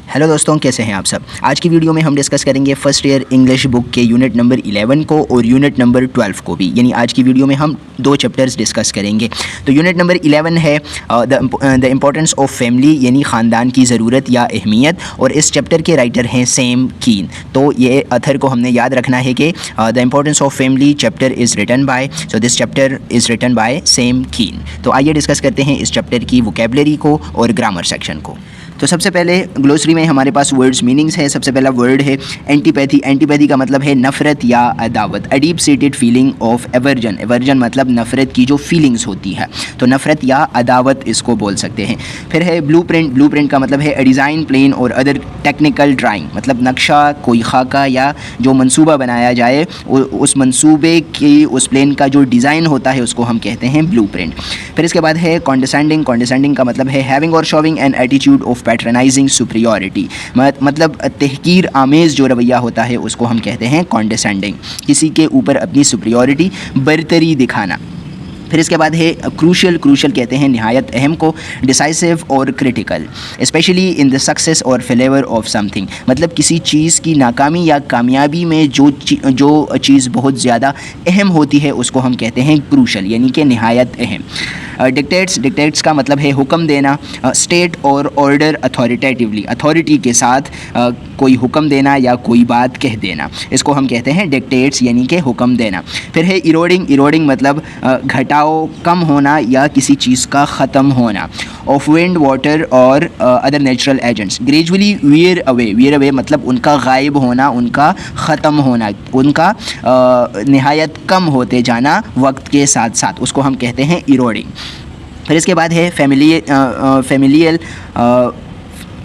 Hello दोस्तों, कैसे हैं आप सब। आज की वीडियो में हम डिस्कस करेंगे फर्स्ट ईयर इंग्लिश बुक के यूनिट नंबर 11 को और यूनिट नंबर 12 को भी। यानी आज की वीडियो में हम दो चैप्टर्स डिस्कस करेंगे। तो यूनिट नंबर 11 है द इम्पोर्टेंस ऑफ फैमिली, यानी ख़ानदान की ज़रूरत या अहमियत, और इस चैप्टर के राइटर हैं सैम कीन। तो ये अथर को हमने याद रखना है कि the importance of family chapter is written by, so this chapter is written by Sam Keen. तो आइए डिस्कस करते हैं इस चैप्टर की वोकेबलरी को और ग्रामर सेक्शन को। तो सबसे पहले ग्लोसरी में हमारे पास वर्ड्स मीनिंग्स है। सबसे पहला वर्ड है एंटीपैथी। एंटीपैथी का मतलब है नफ़रत या अदावत। A deep seated feeling of aversion. Aversion मतलब नफ़रत की जो फीलिंग्स होती है, तो नफ़रत या अदावत इसको बोल सकते हैं। फिर है ब्लूप्रिंट। ब्लूप्रिंट का मतलब है अ डिज़ाइन, प्लान और अदर टेक्निकल ड्राइंग, मतलब नक्शा, कोई खाका या जो मंसूबा बनाया जाए, उस मंसूबे की, उस प्लान का जो डिज़ाइन होता है उसको हम कहते हैं ब्लूप्रिंट। फिर इसके बाद है कॉन्डेसेंडिंग। कॉन्डेसेंडिंग का मतलब है हैविंग और showing an attitude of patronising superiority, मतलब तहकीर आमेज़ जो रवैया होता है उसको हम कहते हैं कॉन्डेसेंडिंग, किसी के ऊपर अपनी सुपीरियॉरिटी, बरतरी दिखाना। फिर इसके बाद है क्रूशल। क्रूशल कहते हैं नहायत अहम को। डिसाइसिव और critical, specially in the success और फेलेवर ऑफ समथिंग, मतलब किसी चीज़ की नाकामी या कामयाबी में जो चीज़ बहुत ज़्यादा अहम होती है उसको हम कहते हैं क्रूशल, यानी कि नहायत अहम। डिक्टेट्स। डिक्टेट्स का मतलब है हुक्म देना। स्टेट और ऑर्डर अथॉरिटेटिवली, अथॉरिटी के साथ कोई हुक्म देना या कोई बात कह देना, इसको हम कहते हैं डिक्टेट्स, यानी कि हुक्म देना। फिर है इरोडिंग। इरोडिंग मतलब घटाओ, कम होना या किसी चीज़ का ख़त्म होना। ऑफ विंड, वाटर और other natural agents. Gradually wear away. Wear away मतलब उनका गायब होना, उनका ख़त्म होना, उनका नहायत कम होते जाना वक्त के साथ साथ, उसको हम कहते हैं इरोडिंग। फिर इसके बाद है फैमिलियल।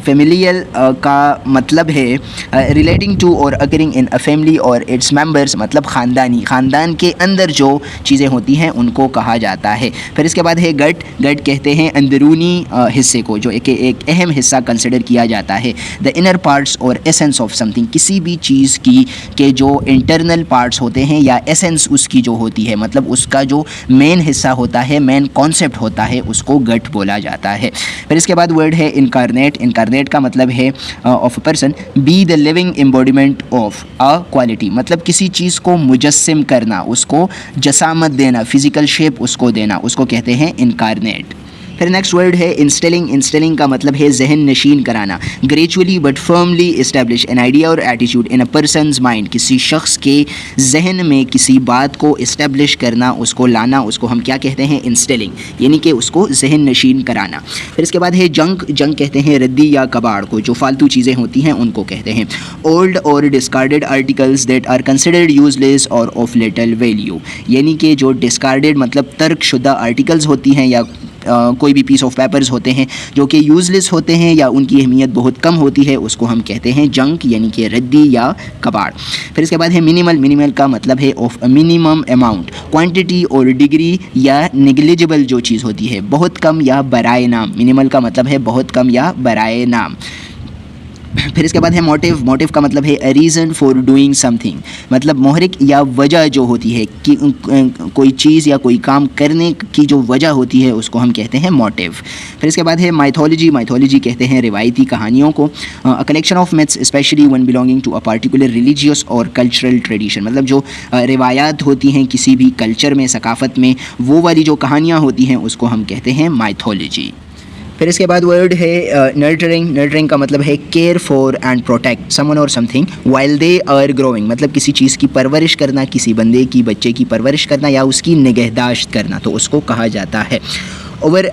फैमिलियल का मतलब है रिलेटिंग टू और अकरिंग इन अ फैमिली और इट्स मेंबर्स, मतलब ख़ानदानी, ख़ानदान के अंदर जो चीज़ें होती हैं उनको कहा जाता है। फिर इसके बाद है गट। गट कहते हैं अंदरूनी हिस्से को, जो एक अहम हिस्सा कंसिडर किया जाता है। द इनर पार्ट्स और एसेंस ऑफ समथिंग, किसी भी चीज़ की के जो इंटरनल पार्ट्स होते हैं या एसेंस उसकी जो होती है, मतलब उसका जो मेन हिस्सा होता है, मेन कॉन्सेप्ट होता है, उसको गट बोला जाता है। फिर इसके बाद वर्ड है इनकारनेट। इनकारनेट का मतलब है of a person, be the living embodiment of a quality, मतलब किसी चीज़ को मुजस्सिम करना, उसको जसामत देना, फिजिकल शेप उसको देना, उसको कहते हैं इनकारनेट। फिर नेक्स्ट वर्ड है इंस्टिलिंग। इंस्टिलिंग का मतलब है जहन नशीन कराना। Gradually but firmly establish an idea और attitude in a person's mind, किसी शख्स के जहन में किसी बात को इस्टेब्लिश करना, उसको लाना, उसको हम क्या कहते हैं इंस्टिलिंग, यानी कि उसको जहन नशीन कराना। फिर इसके बाद है जंक। जंक कहते हैं रद्दी या कबाड़ को, जो फालतू चीज़ें होती हैं उनको कहते हैं। ओल्ड और discarded articles that are considered useless और ऑफ लिटल वैल्यू, यानी कि जो डिस्कार्डेड मतलब तर्कशुदा आर्टिकल्स होती हैं या कोई भी पीस ऑफ पेपर्स होते हैं जो कि यूज़लेस होते हैं या उनकी अहमियत बहुत कम होती है, उसको हम कहते हैं जंक, यानी कि रद्दी या कबाड़। फिर इसके बाद है मिनिमल। मिनिमल का मतलब है of a minimum amount, quantity और डिग्री या नेग्लिजिबल जो चीज़ होती है, बहुत कम या बराए नाम। मिनिमल का मतलब है बहुत कम या बराए नाम। फिर इसके बाद है मोटिव। मोटिव का मतलब है a reason for doing something, मतलब मोहरिक या वजह जो होती है कि कोई चीज़ या कोई काम करने की जो वजह होती है उसको हम कहते हैं मोटिव। फिर इसके बाद है माइथोलॉजी। माइथोलॉजी कहते हैं रिवायती कहानियों को। A collection of myths especially one belonging to a particular religious और कल्चरल ट्रेडिशन, मतलब जो रिवायात होती हैं किसी भी कल्चर में, सकाफ़त में, वो वाली जो कहानियाँ होती हैं उसको हम कहते हैं माइथोलॉजी। फिर इसके बाद वर्ड है नर्चरिंग। नर्चरिंग का मतलब है care for and protect someone और something while they are growing, मतलब किसी चीज़ की परवरिश करना, किसी बंदे की, बच्चे की परवरिश करना या उसकी निगहदाश्त करना, तो उसको कहा जाता है। ओवर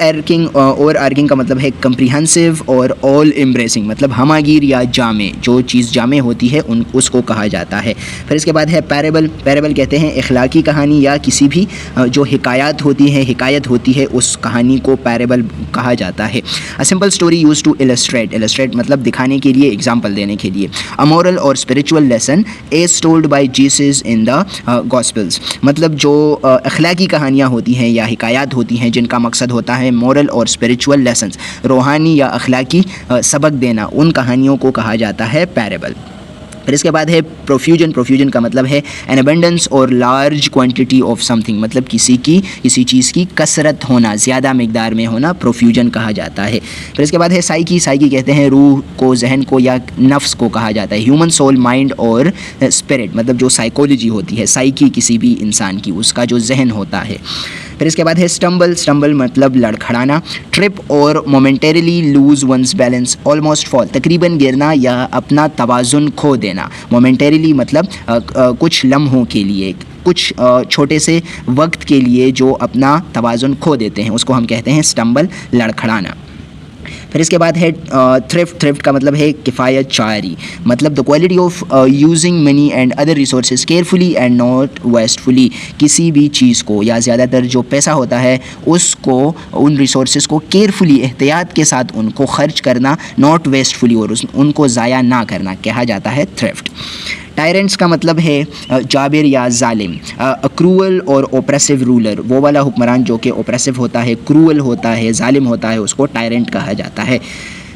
आर्किंग का मतलब है कम्प्रीहेंसिव और ऑल एम्ब्रेसिंग, मतलब हमागीर या जामे, जो चीज़ जामे होती है उसको कहा जाता है। फिर इसके बाद है पैरेबल। पैरेबल कहते हैं इखलाकी कहानी या किसी भी जो हिकायत होती है, हिकायत होती है, उस कहानी को पैरेबल कहा जाता है। A simple story use to illustrate. Illustrate मतलब दिखाने के लिए, एग्जाम्पल देने के लिए। अ मोरल और spiritual lesson as told by Jesus in the gospels, मतलब जो अखलाकी कहानियाँ होती हैं या हिकायत होती हैं जिनका मकसद होता है मोरल और स्पिरिचुअल लेसन्स, रूहानी या अखलाकी सबक देना, उन कहानियों को कहा जाता है पैरेबल। फिर इसके बाद है प्रोफ्यूजन। प्रोफ्यूजन का मतलब है एन अबंडेंस और लार्ज क्वांटिटी ऑफ समथिंग, मतलब किसी चीज़ की कसरत होना, ज़्यादा मिकदार में होना, प्रोफ्यूजन कहा जाता है। फिर इसके बाद है साइकी। साइकी कहते हैं रूह को, जहन को या नफ्स को कहा जाता है। ह्यूमन सोल, माइंड और स्पिरिट, मतलब जो साइकोलॉजी होती है साइकी किसी भी इंसान की, उसका जो जहन होता है। फिर इसके बाद है स्टम्बल। स्टम्बल मतलब लड़खड़ाना। ट्रिप और momentarily lose one's balance, almost fall, तकरीबन गिरना या अपना तवाज़ुन खो देना। मोमेंटरीली मतलब कुछ लम्हों के लिए, कुछ छोटे से वक्त के लिए जो अपना तवाज़ुन खो देते हैं, उसको हम कहते हैं स्टम्बल, लड़खड़ाना। फिर इसके बाद है थ्रिफ्ट। थ्रिफ्ट का मतलब है किफ़ायत चारी, मतलब the quality of using money and other resources carefully and not wastefully, किसी भी चीज़ को या ज़्यादातर जो पैसा होता है उसको, उन रिसोर्सेज को केयरफुली, एहतियात के साथ उनको खर्च करना, नॉट वेस्टफुली, और उनको ज़ाया ना करना, कहा जाता है थ्रिफ्ट। टायरेंट्स का मतलब है जाबिर या जालिम। क्रूअल और ओप्रेसिव रूलर, वो वाला हुक्मरान जो कि ओप्रेसिव होता है, क्रूअल होता है, जालिम होता है, उसको टायरेंट कहा जाता है।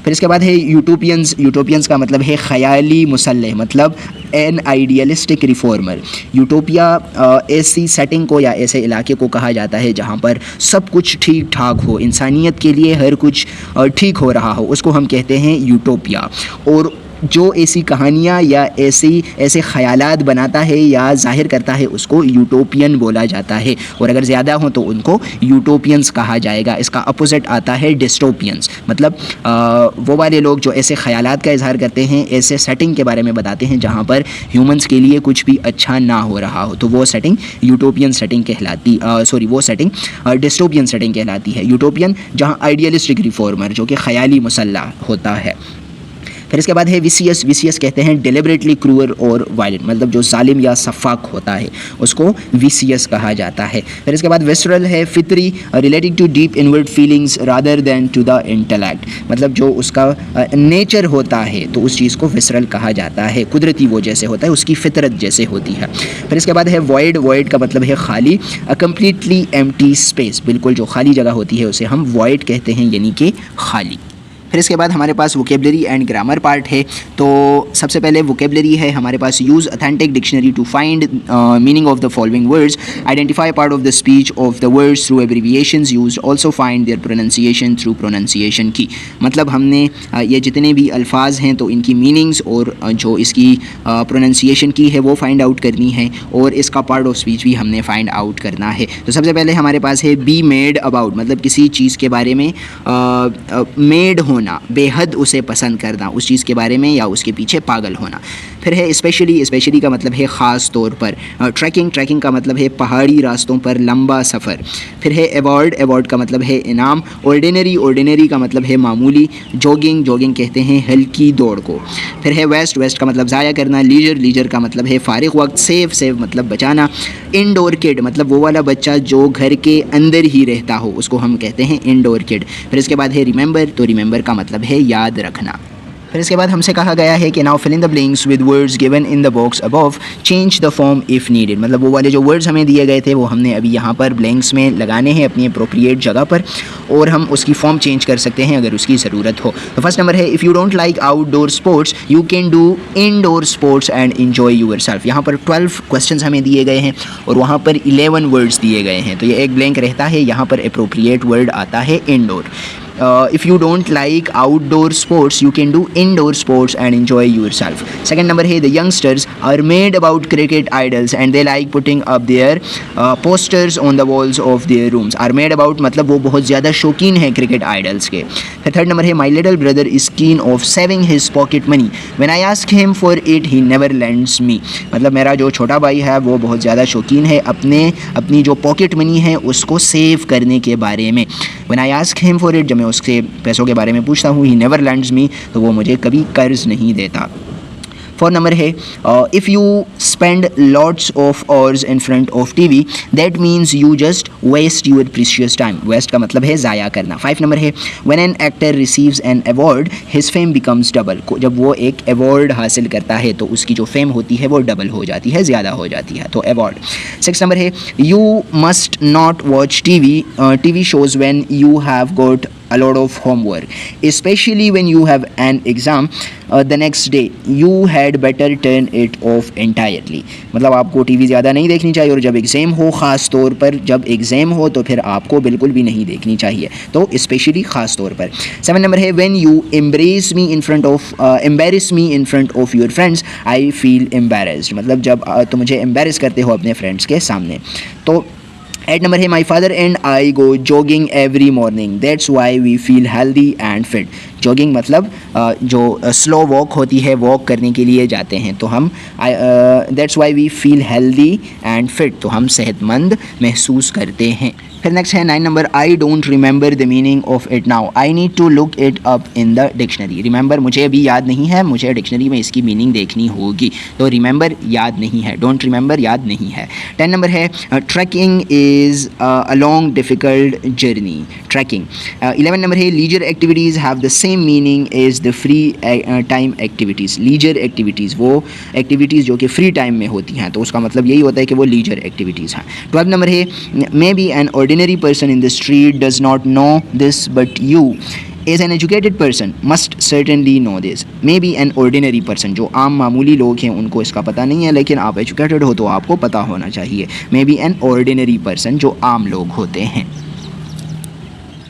फिर इसके बाद है यूटोपियंस। यूटोपियंस का मतलब है ख़याली मुसल्लह, मतलब एन आइडियलिस्टिक रिफॉर्मर। यूटोपिया ऐसी सेटिंग को या ऐसे इलाके को कहा जाता है जहाँ पर सब कुछ ठीक ठाक हो, इंसानियत के लिए हर कुछ ठीक हो रहा हो, उसको हम कहते हैं यूटोपिया। और जो ऐसी कहानियाँ या ऐसे ख़यालात बनाता है या ज़ाहिर करता है उसको यूटोपियन बोला जाता है, और अगर ज़्यादा हो तो उनको यूटोपियंस कहा जाएगा। इसका अपोजिट आता है डिस्टोपियंस, मतलब वो वाले लोग जो ऐसे ख़यालात का इजहार करते हैं, ऐसे सेटिंग के बारे में बताते हैं जहाँ पर ह्यूमंस के लिए कुछ भी अच्छा ना हो रहा हो, तो वो सेटिंग यूटोपियन सेटिंग कहलाती, वो सेटिंग डिस्टोपियन सेटिंग कहलाती है। यूटोपियन जहाँ आइडियलिस्टिक रिफॉर्मर जो कि ख़याली मुसल्ला होता है। फिर इसके बाद है विसियस। विसियस कहते हैं डिलिबरेटली क्रूअल और वायलेंट, मतलब जो जालिम या सफाक होता है उसको विसियस कहा जाता है। फिर इसके बाद विसरल है फितरी, relating to deep inward feelings rather than to the intellect, मतलब जो उसका नेचर होता है तो उस चीज़ को विसरल कहा जाता है, कुदरती वो जैसे होता है, उसकी फितरत जैसे होती है। फिर इसके बाद है वॉइड। वॉइड का मतलब है खाली, अ कम्प्लीटली एम्प्टी स्पेस, बिल्कुल जो खाली जगह होती है उसे हम वॉइड कहते हैं, यानी कि खाली। फिर इसके बाद हमारे पास वोकेबलरी एंड ग्रामर पार्ट है। तो सबसे पहले वोकेबलरी है हमारे पास। Use authentic dictionary to find meaning of the following words, identify part of the speech of the words through abbreviations used, also find their pronunciation through pronunciation की, मतलब हमने ये जितने भी अल्फाज हैं तो इनकी मीनिंग्स और जो इसकी प्रोनाउंसिएशन की है वो फाइंड आउट करनी है, और इसका पार्ट ऑफ स्पीच भी हमने फाइंड आउट करना है। तो सबसे पहले हमारे पास है बी मेड अबाउट, मतलब किसी चीज़ के बारे में मेड होना, बेहद उसे पसंद करना, उस चीज़ के बारे में या उसके पीछे पागल होना। फिर है स्पेशली। स्पेशली का मतलब है ख़ास तौर पर। ट्रैकिंग। ट्रैकिंग का मतलब है पहाड़ी रास्तों पर लंबा सफ़र। फिर है अवॉर्ड। अवॉर्ड का मतलब है इनाम। ऑर्डिनरी। ऑर्डिनरी का मतलब है मामूली। जॉगिंग। जॉगिंग कहते हैं हल्की दौड़ को। फिर है वेस्ट। वेस्ट का मतलब ज़ाया करना। लीजर। लीजर का मतलब है फ़ारिग वक्त। सेव। सेव मतलब बचाना। इंडोर किड मतलब वो वाला बच्चा जो घर के अंदर ही रहता हो, उसको हम कहते हैं इंडोर किड। फिर इसके बाद है रिमेंबर। तो रिमेंबर का मतलब है याद रखना। फिर इसके बाद हमसे कहा गया है कि now fill in the blanks with words given in the box above, change the form if needed, मतलब वो वाले जो वर्ड्स हमें दिए गए थे वो हमने अभी यहाँ पर ब्लैंक्स में लगाने हैं अपनी अप्रोप्रिएट जगह पर, और हम उसकी फॉर्म चेंज कर सकते हैं अगर उसकी ज़रूरत हो। तो फर्स्ट नंबर है if you don't like outdoor sports you can do indoor sports and enjoy yourself. यहाँ पर 12 क्वेश्चन हमें दिए गए हैं और वहाँ पर 11 वर्ड्स दिए गए हैं, तो ये एक ब्लैंक रहता है, यहाँ पर अप्रोप्रिएट वर्ड आता है indoor. if you don't like outdoor sports you can do indoor sports and enjoy yourself. Second number है the youngsters are made about cricket idols and they like putting up their posters on the walls of their rooms. are made about मतलब वो बहुत ज़्यादा शौकीन है cricket idols के। फिर third number है my little brother is keen of saving his pocket money when I ask him for it he never lends me, मतलब मेरा जो छोटा भाई है वो बहुत ज़्यादा शौकीन है अपनी जो पॉकेट मनी है उसको सेव करने के बारे में। when I ask him for it, जब मैं उससे पैसों के बारे में पूछता हूँ, he never lends me, तो वो मुझे कभी कर्ज नहीं देता। फोर्थ नंबर है if you spend lots of hours in front of TV that means you just waste your precious time. Waste का मतलब है ज़ाया करना। 5 नंबर है when an actor receives an award his fame becomes double, जब वो एक अवार्ड हासिल करता है तो उसकी जो फेम होती है वो डबल हो जाती है, ज़्यादा हो जाती है, तो अवार्ड। 6 नंबर है you must not watch TV shows when you have got a lot of homework, especially when you have an exam the next day. You had better turn it off entirely. मतलब आपको TV ज़्यादा नहीं देखनी चाहिए, और जब exam हो, ख़ास तौर पर जब एग्ज़ाम हो तो फिर आपको बिल्कुल भी नहीं देखनी चाहिए, तो स्पेशली ख़ास तौर पर। 7 नंबर है when you embrace me in front of embarrass me in front of your friends, I feel embarrassed। मतलब जब तुम मुझे embarrass करते हो अपने फ्रेंड्स के सामने। तो 8 नंबर है my father and I go jogging every morning, that's why we feel healthy and fit. Jogging मतलब जो स्लो वॉक होती है, वॉक करने के लिए जाते हैं, तो हम that's why we feel healthy and fit, तो हम सेहतमंद महसूस करते हैं। फिर नेक्स्ट है 9 number, I don't remember the meaning of it now, I need to look it up in the dictionary. Remember मुझे अभी याद नहीं है, मुझे डिक्शनरी में इसकी मीनिंग देखनी होगी, तो रिमेंबर याद नहीं है, डोंट रिमेंबर याद नहीं है। 10 नंबर है trekking is a long difficult journey, trekking. 11 number है leisure activities have the same meaning as the free time activities. Leisure activities वो एक्टिविटीज़ जो कि फ्री टाइम में होती हैं, तो उसका मतलब यही होता है कि वो लीजर एक्टिविटीज़ हैं। 12 नंबर है may be an ordinary person in the street does not know this, but you as an educated person must certainly know this। Maybe an ordinary person, जो आम मामूली लोग हैं उनको इसका पता नहीं है, लेकिन आप एजुकेटेड हो तो आपको पता होना चाहिए। Maybe an ordinary person, जो आम लोग होते हैं।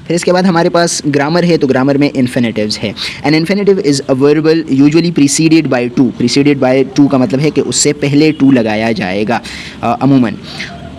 फिर इसके बाद हमारे पास ग्रामर है, तो ग्रामर में इन्फिनेटिव्स है। An infinitive is a verbal usually preceded by to. Preceded by to का मतलब है कि उससे पहले टू लगाया जाएगा अमूमन।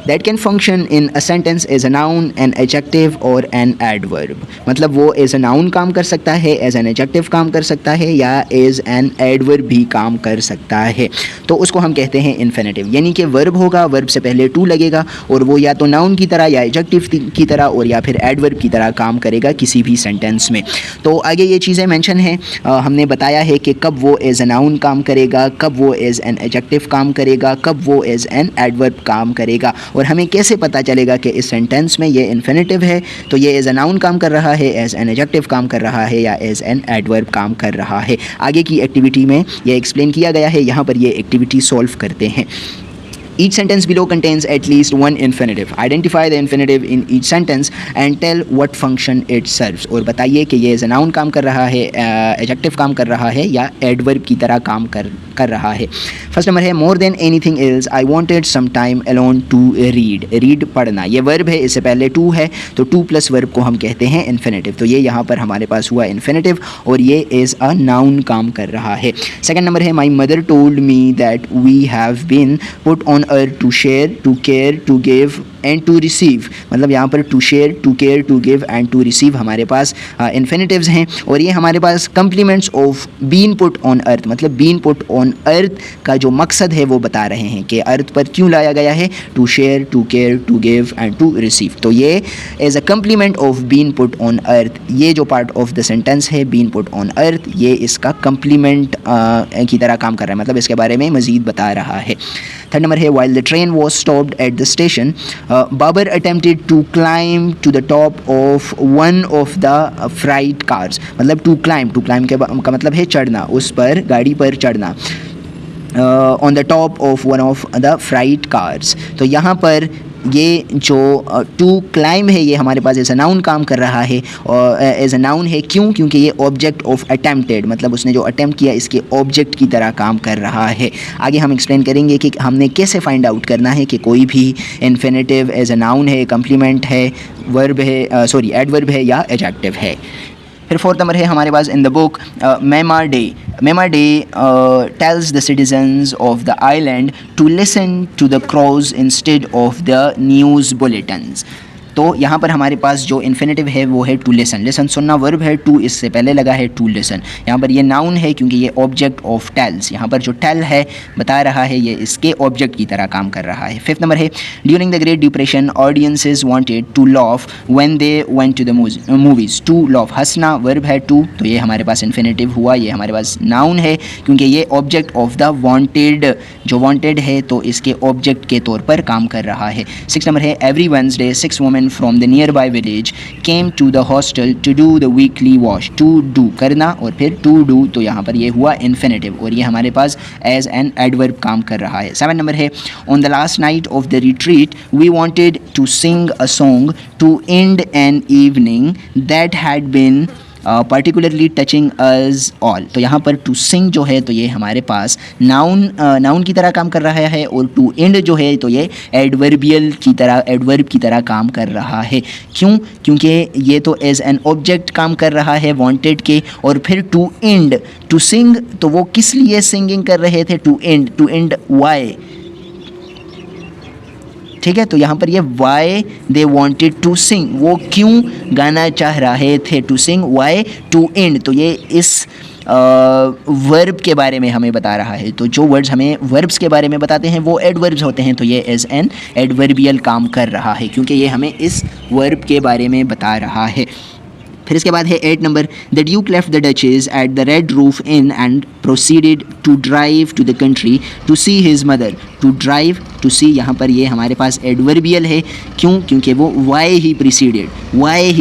That can function in a sentence as a noun, an adjective or an adverb। मतलब वो as a noun काम कर सकता है, as an adjective काम कर सकता है, या as an adverb भी काम कर सकता है, तो उसको हम कहते हैं infinitive। यानी कि verb होगा, verb से पहले to लगेगा, और वो या तो noun की तरह या adjective की तरह और या फिर adverb की तरह काम करेगा किसी भी sentence में। तो आगे ये चीज़ें mention हैं, हमने बताया है कि कब वो as a noun काम करेगा, कब वो as an adjective काम करेगा, कब वो as an adverb काम करेगा, और हमें कैसे पता चलेगा कि इस सेंटेंस में ये इन्फिनेटिव है तो ये एज अ नाउन काम कर रहा है, एज एन एडजेक्टिव काम कर रहा है, या एज एन एडवर्ब काम कर रहा है। आगे की एक्टिविटी में ये एक्सप्लेन किया गया है, यहाँ पर ये एक्टिविटी सॉल्व करते हैं। Each sentence below contains at least one infinitive. Identify the infinitive in each sentence and tell what function it serves। और बताइए कि ये एज अ नाउन काम कर रहा है, एडजेक्टिव काम कर रहा है, या एडवर्ब की तरह काम कर रहा है। फर्स्ट नंबर है more than anything else I wanted some time alone to read. Read पढ़ना, ये वर्ब है, इससे पहले टू है, तो टू प्लस वर्ब को हम कहते हैं इन्फिनेटिव। तो ये यहाँ पर हमारे पास हुआ इन्फिनेटिव, और ये एज अ नाउन काम कर रहा है। सेकंड नंबर है my mother told me that we have been put on earth to share, to care, to give and to receive. मतलब यहाँ पर to share, to care, to give and to receive हमारे पास infinitives हैं, और ये हमारे पास complements of been put on earth, मतलब बीन पुट ऑन अर्थ का जो मकसद है वो बता रहे हैं कि अर्थ पर क्यों लाया गया है, to share, to care, to give and to receive. तो ये as a complement of been put on earth, ये जो पार्ट ऑफ द सेंटेंस है बीन पुट ऑन अर्थ, ये इसका कंप्लीमेंट की तरह काम कर रहा है, मतलब इसके बारे में मज़ीद बता रहा है। थर्ड नंबर है while the train was stopped at the station Babar attempted to climb to the top of one of the freight cars. मतलब टू क्लाइम का मतलब है चढ़ना, उस पर गाड़ी पर चढ़ना। On the top of one of the freight cars, तो यहाँ पर ये जो टू क्लाइम है ये हमारे पास एज अ नाउन काम कर रहा है, और एज अ नाउन है क्यों, क्योंकि ये ऑब्जेक्ट ऑफ अटेम्प्टेड, मतलब उसने जो अटेम्प्ट किया इसके ऑब्जेक्ट की तरह काम कर रहा है। आगे हम एक्सप्लेन करेंगे कि हमने कैसे फाइंड आउट करना है कि कोई भी इन्फिनेटिव एज अ नाउन है, कंप्लीमेंट है, वर्ब है, एडवर्ब है या एडजेक्टिव है। फिर फोर्थ नंबर है हमारे पास in the book Mema Day. Mema Day tells the citizens of the island to listen to the crows instead of the news bulletins. तो यहाँ पर हमारे पास जो इन्फिनेटिव है वो है टू लिसन। लिसन सुनना वर्ब है, टू इससे पहले लगा है टू लिसन। यहाँ पर ये नाउन है क्योंकि ये ऑब्जेक्ट ऑफ टेल्स, यहाँ पर जो टेल है बता रहा है ये इसके ऑब्जेक्ट की तरह काम कर रहा है। फिफ्थ नंबर है during the great depression audiences wanted to laugh when they went to the movies. To laugh हंसना वर्ब है टू, तो ये हमारे पास इन्फिनेटिव हुआ, ये हमारे पास नाउन है क्योंकि ये ऑब्जेक्ट ऑफ द वांटेड, जो वांटेड है तो इसके ऑब्जेक्ट के तौर पर काम कर रहा है। सिक्स नंबर है every Wednesday 6 women men from the nearby village came to the hostel to do the weekly wash. To do करना और फिर to do, तो यहाँ पर ये हुआ infinitive और ये हमारे पास as an adverb काम कर रहा है. 7 नंबर है on the last night of the retreat we wanted to sing a song to end an evening that had been particularly touching us all. तो यहाँ पर to sing जो है तो ये हमारे पास नाउन की तरह काम कर रहा है और to end जो है तो ये एडवर्बियल की तरह एडवर्ब की तरह काम कर रहा है. क्यों? क्योंकि ये तो एज एन ऑब्जेक्ट काम कर रहा है वांटेड के, और फिर to end to sing तो वो किस लिए सिंगिंग कर रहे थे? to end why? ठीक है, तो यहाँ पर ये why they wanted to sing, वो क्यों गाना चाह रहे थे, to sing why to and, तो ये इस वर्ब के बारे में हमें बता रहा है. तो जो वर्ड्स हमें वर्ब्स के बारे में बताते हैं वो एडवर्ब्स होते हैं, तो ये एज एन एडवर्बियल काम कर रहा है क्योंकि ये हमें इस वर्ब के बारे में बता रहा है. फिर इसके बाद है 8 number, the duke left the duchess at the Red Roof Inn and proceeded to drive to the country to see his mother. To drive to see यहाँ पर ये हमारे पास एडवर्बियल है. क्यों? क्योंकि वो why he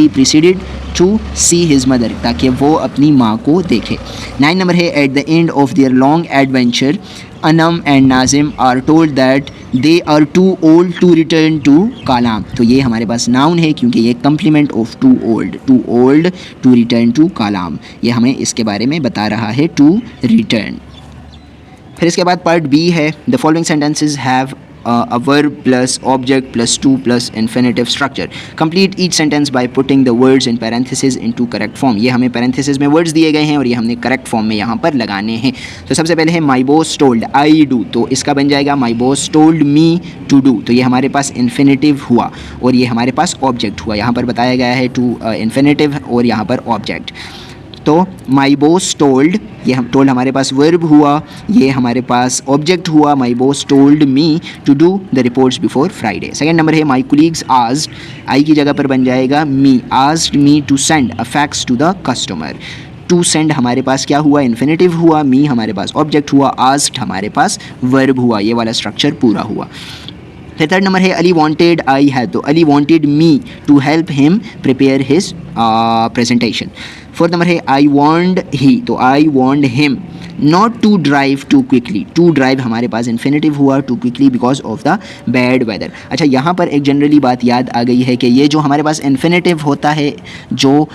preceded to see his mother, ताकि वो अपनी माँ को देखे. 9 नंबर है at the end of their long adventure Anam and Nazim are told that they are too old to return to Kalam. तो ये हमारे पास नाउन है क्योंकि ये complement of too old to return to Kalam, ये हमें इसके बारे में बता रहा है टू रिटर्न. फिर इसके बाद पार्ट बी है, the following sentences have a verb plus object plus to plus infinitive structure. Complete each sentence by putting the words in parentheses into correct form. ये हमें parentheses में words दिए गए हैं और ये हमने correct form में यहाँ पर लगाने हैं. तो सबसे पहले है my boss told I do, तो इसका बन जाएगा my boss told me to do. तो ये हमारे पास infinitive हुआ और ये हमारे पास object हुआ. यहाँ पर बताया गया है to infinitive और यहाँ पर object. तो माई बॉस टोल्ड, ये हम टोल्ड हमारे पास वर्ब हुआ, ये हमारे पास ऑब्जेक्ट हुआ. My boss told me to do the reports before Friday. Second number है माई कोलीग्स आस्क्ड, आई की जगह पर बन जाएगा me, asked me to send a fax to the customer. To send हमारे पास क्या हुआ? इन्फिनेटिव हुआ. मी हमारे पास ऑब्जेक्ट हुआ. आस्क्ड हमारे पास वर्ब हुआ. ये वाला स्ट्रक्चर पूरा हुआ. फिर थर्ड नंबर है अली वांटेड आई हैड, तो Ali wanted me to help him prepare his presentation. Fourth number है आई वांट ही, तो I want him not to drive too quickly. To drive हमारे पास इन्फिनेटिव हुआ, too quickly because of the bad weather. अच्छा, यहाँ पर एक generally बात याद आ गई है कि ये जो हमारे पास इन्फिनेटिव होता है, जो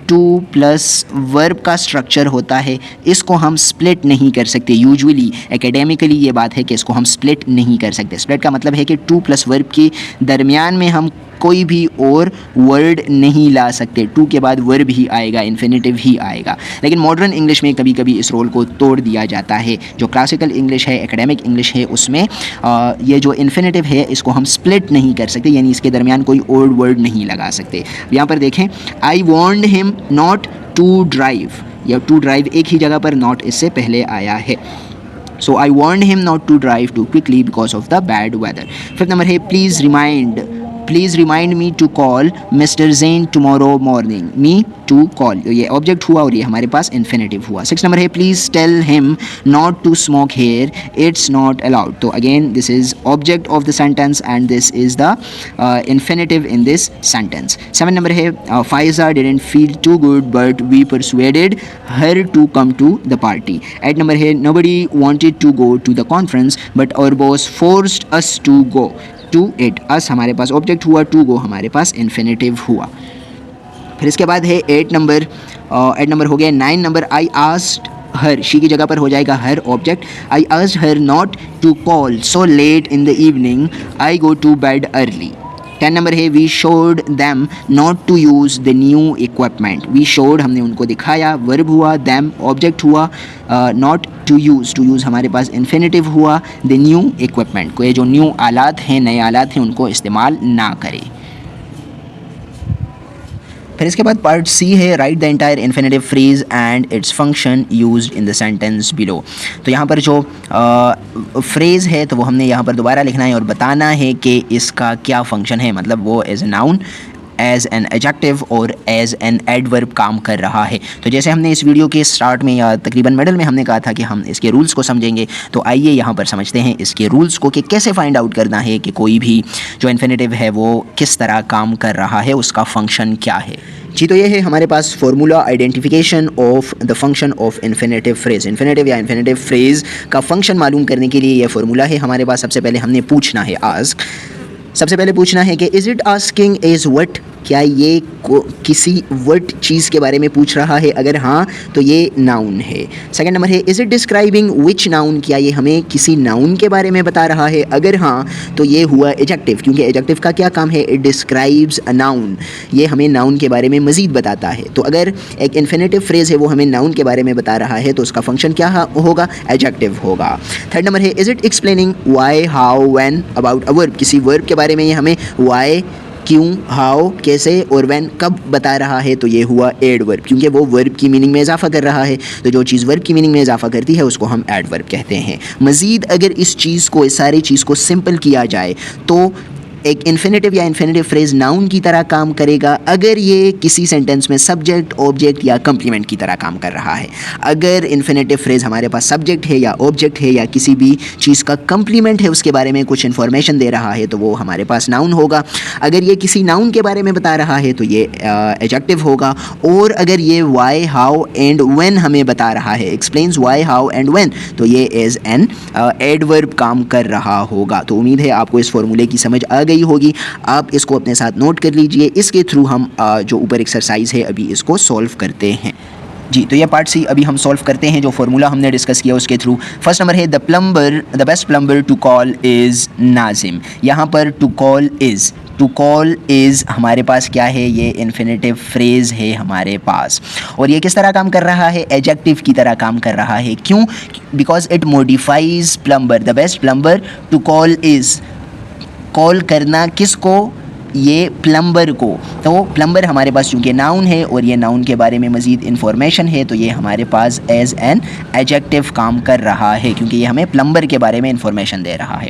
टू प्लस वर्ब का स्ट्रक्चर होता है, इसको हम स्प्लिट नहीं कर सकते. यूजुअली एकेडमिकली ये बात है कि इसको हम स्प्लिट नहीं कर सकते. स्प्लिट का मतलब है कि टू प्लस वर्ब के दरमियान में हम कोई भी और वर्ड नहीं ला सकते. टू के बाद वर्ब ही आएगा, इन्फिनेटिव ही आएगा. लेकिन मॉडर्न इंग्लिश में कभी कभी इस रोल को तोड़ दिया जाता है. जो क्लासिकल इंग्लिश है, एकेडमिक इंग्लिश है, उसमें ये जो इन्फिनेटिव है इसको हम स्प्लिट नहीं कर सकते, यानी इसके दरमियान कोई और वर्ड नहीं लगा सकते. यहाँ पर देखें, I want him not to drive, या टू ड्राइव एक ही जगह पर, नॉट इससे पहले आया है. So I warned him not to drive too quickly because of the bad weather. Fifth number है please remind me to call Mr. Zain tomorrow morning. Me to call, ये ऑब्जेक्ट हुआ और ये हमारे पास इन्फिनेटिव हुआ. सिक्स नंबर है please tell him not to smoke here, it's not allowed. तो again this is object of the sentence and this is the infinitive in this sentence. Seven number है Faiza didn't feel too good but we persuaded her to come to the party. Eight number है nobody wanted to go to the conference but our boss forced us to go to it. us हमारे पास object हुआ, to go हमारे पास infinitive हुआ. फिर इसके बाद है 8 नंबर हो गया. 9 number I asked her, she की जगह पर हो जाएगा her object. I asked her not to call so late in the evening, I go to bed early. 10 number है we showed them not to use the new equipment. We showed हमने उनको दिखाया, verb हुआ, them object हुआ, not to use हमारे पास infinitive हुआ, the new equipment, को ये जो न्यू आलात हैं, नए आलात हैं, उनको इस्तेमाल ना करें. फिर इसके बाद पार्ट सी है right the entire infinitive phrase and its function used in the sentence below. तो यहाँ पर जो फ्रेज़ है तो वो हमने यहाँ पर दोबारा लिखना है और बताना है कि इसका क्या फंक्शन है, मतलब वो as a noun as an adjective और एज एन एडवर्ब काम कर रहा है। तो जैसे हमने इस वीडियो के स्टार्ट में या तकरीबन मिडल में हमने कहा था कि हम इसके रूल्स को समझेंगे, तो आइए यहाँ पर समझते हैं इसके रूल्स को कि कैसे फाइंड आउट करना है कि कोई भी जो इन्फिनेटिव है वो किस तरह काम कर रहा है, उसका फंक्शन क्या है। जी, तो ये है हमारे पास formula identification of the function of infinitive phrase. Infinitive या इन्फिनेटिव फ्रेज का फंक्शन मालूम करने के लिए ये फार्मूला है हमारे पास। सबसे पहले हमने पूछना है आस्क, सबसे पहले पूछना है कि is it asking is what, क्या ये किसी व्हाट चीज़ के बारे में पूछ रहा है, अगर हाँ तो ये नाउन है। सेकंड नंबर है is it describing which noun, क्या ये हमें किसी नाउन के बारे में बता रहा है, अगर हाँ तो ये हुआ एडजेक्टिव, क्योंकि एडजेक्टिव का क्या काम है, इट डिस्क्राइब्स अ नाउन, ये हमें नाउन के बारे में मज़ीद बताता है। तो अगर एक इन्फिनेटिव फ्रेज़ है वो हमें नाउन के बारे में बता रहा है तो उसका फंक्शन क्या होगा, एडजेक्टिव होगा। थर्ड नंबर है is it explaining why how when about a verb, किसी वर्ब के बारे में ये हमें वाई, क्यों, हाउ, कैसे और व्हेन कब बता रहा है, तो ये हुआ एडवर्ब, क्योंकि वो वर्ब की मीनिंग में इजाफा कर रहा है। तो जो चीज़ वर्ब की मीनिंग में इजाफा करती है उसको हम एडवर्ब कहते हैं। मज़ीद अगर इस चीज़ को, इस सारी चीज़ को सिंपल किया जाए तो एक इन्फिनेटिव या इन्फिनेटिव फ्रेज नाउन की तरह काम करेगा अगर ये किसी सेंटेंस में सब्जेक्ट, ऑब्जेक्ट या कंप्लीमेंट की तरह काम कर रहा है। अगर इन्फिनेटिव फ्रेज हमारे पास सब्जेक्ट है या ऑब्जेक्ट है या किसी भी चीज़ का कंप्लीमेंट है, उसके बारे में कुछ इन्फॉर्मेशन दे रहा है, तो वो हमारे पास नाउन होगा। अगर ये किसी नाउन के बारे में बता रहा है तो ये एडजेक्टिव होगा। और अगर ये वाई, हाउ एंड व्हेन हमें बता रहा है, explains Y, how and when, तो ये एज एन एडवर्ब काम कर रहा होगा। तो उम्मीद है आपको इस फॉर्मूले की समझ आ गई होगी। आप इसको अपने साथ नोट कर लीजिए। इसके थ्रू हम जो ऊपर एक्सरसाइज है अभी इसको सॉल्व करते हैं। जी, तो ये पार्ट सी अभी हम सॉल्व करते हैं जो फार्मूला हमने डिस्कस किया उसके थ्रू। फर्स्ट नंबर है the best plumber to call is Nazim. यहाँ पर टू कॉल इज़ हमारे पास क्या है, ये इन्फिनेटिव फ्रेज़ है हमारे पास। और ये किस तरह काम कर रहा है, एडजेक्टिव की तरह काम कर रहा है। क्यों, because it modifies plumber, the best plumber to call is, call करना किसको, ये प्लम्बर को। तो प्लम्बर हमारे पास चूँकि नाउन है और ये नाउन के बारे में मज़ीद इन्फॉर्मेशन है तो ये हमारे पास एज एन एडजेक्टिव काम कर रहा है, क्योंकि ये हमें प्लम्बर के बारे में इन्फॉर्मेशन दे रहा है।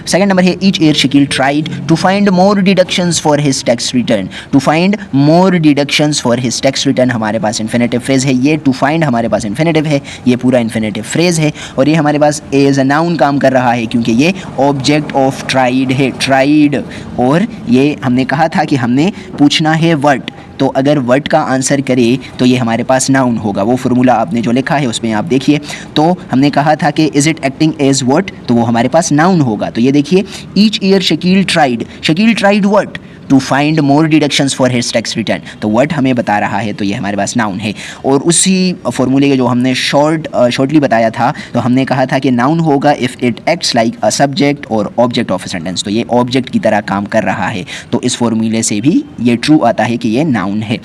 सेकंड नंबर है each year Shakeel tried to find more deductions for his tax return. To find more deductions for his tax return हमारे पास इन्फिनेटिव फ्रेज़ है। ये टू फाइंड हमारे पास इन्फिनेटिव है, ये पूरा इन्फिनेटिव फ्रेज़ है और ये हमारे पास एज अ नाउन काम कर रहा है, क्योंकि ये ऑब्जेक्ट ऑफ ट्राइड है, ट्राइड। और ये हमने कहा था कि हमने पूछना है व्हाट, तो अगर व्हाट का आंसर करे तो ये हमारे पास नाउन होगा। वो फार्मूला आपने जो लिखा है उसमें आप देखिए, तो हमने कहा था कि is it acting as what, तो वो हमारे पास नाउन होगा। तो ये देखिए each year Shakeel tried what, to find more deductions for his tax return, तो व्हाट हमें बता रहा है, तो ये हमारे पास नाउन है। और उसी फॉर्मूले के जो हमने शॉर्टली बताया था, तो हमने कहा था कि नाउन होगा if it acts like a subject or object of a sentence, तो ये ऑब्जेक्ट की तरह काम कर रहा है। तो इस फॉर्मूले से भी ये ट्रू आता है कि ये नाउन है।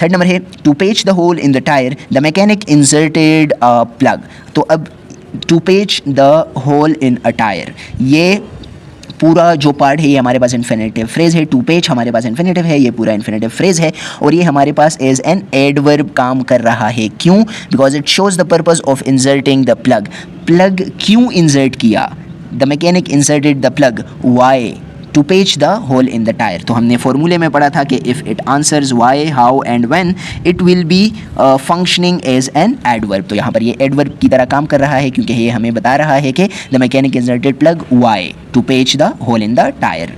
थर्ड नंबर है to patch the hole in the tyre the mechanic inserted a plug. तो अब to patch the hole in a tyre, ये पूरा जो पार्ट है ये हमारे पास इन्फिनेटिव फ्रेज़ है। टू पेच हमारे पास इन्फिनेटिव है, ये पूरा इन्फिनेटिव फ्रेज़ है और ये हमारे पास एज एन एडवर्ब काम कर रहा है। क्यों, because it shows the purpose of inserting the plug. Plug क्यों इंसर्ट किया, the mechanic inserted the plug, why, to patch the hole in the tyre. तो हमने फॉर्मूले में पढ़ा था कि if it answers why, how and when, it will be functioning as an adverb. तो यहाँ पर ये एडवर्ब की तरह काम कर रहा है, क्योंकि ये हमें बता रहा है कि the mechanic inserted plug why to patch the hole in the tyre.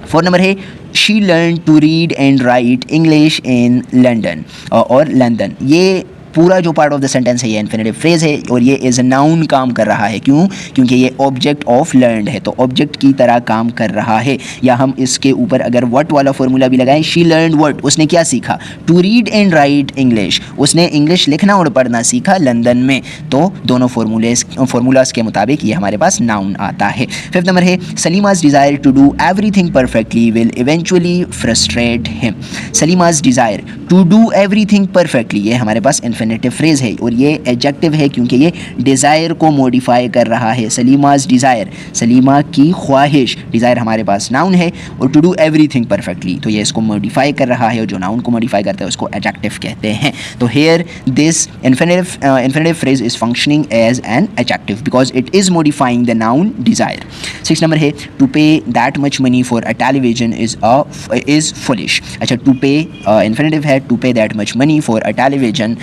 Fourth number है she learn to read and write English in London और लंदन। ये पूरा जो पार्ट ऑफ द सेंटेंस है ये इन्फिनेटिव फ्रेज़ है और ये एज अ नाउन काम कर रहा है। क्यों, क्योंकि ये ऑब्जेक्ट ऑफ लर्नड है, तो ऑब्जेक्ट की तरह काम कर रहा है। या हम इसके ऊपर अगर व्हाट वाला फॉर्मूला भी लगाएं, शी लर्नड व्हाट, उसने क्या सीखा, to read and write English, उसने इंग्लिश लिखना और पढ़ना सीखा लंदन में। तो दोनों फार्मूलाज के मुताबिक ये हमारे पास नाउन आता है। फिफ्थ नंबर है Salima's desire to do everything perfectly will eventually frustrate him. Salima's desire to do everything perfectly, ये हमारे पास इन्फिनेटिव फ्रेज है और ये एडजेक्टिव है क्योंकि ये डिज़ायर को मॉडिफाई कर रहा है। सलीमाज डिज़ायर, सलीमा की ख्वाहिश, डिज़ायर हमारे पास नाउन है और टू डू एवरीथिंग परफेक्टली, तो ये इसको मॉडिफाई कर रहा है और जो नाउन को मॉडिफाई करता है उसको एडजेक्टिव कहते हैं। तो here this infinitive phrase is functioning as an adjective because it is modifying the noun desire. 6 number है to pay that much money for a television is foolish. अच्छा, टू पे इन्फिनेटिव है, to pay that much money for a television,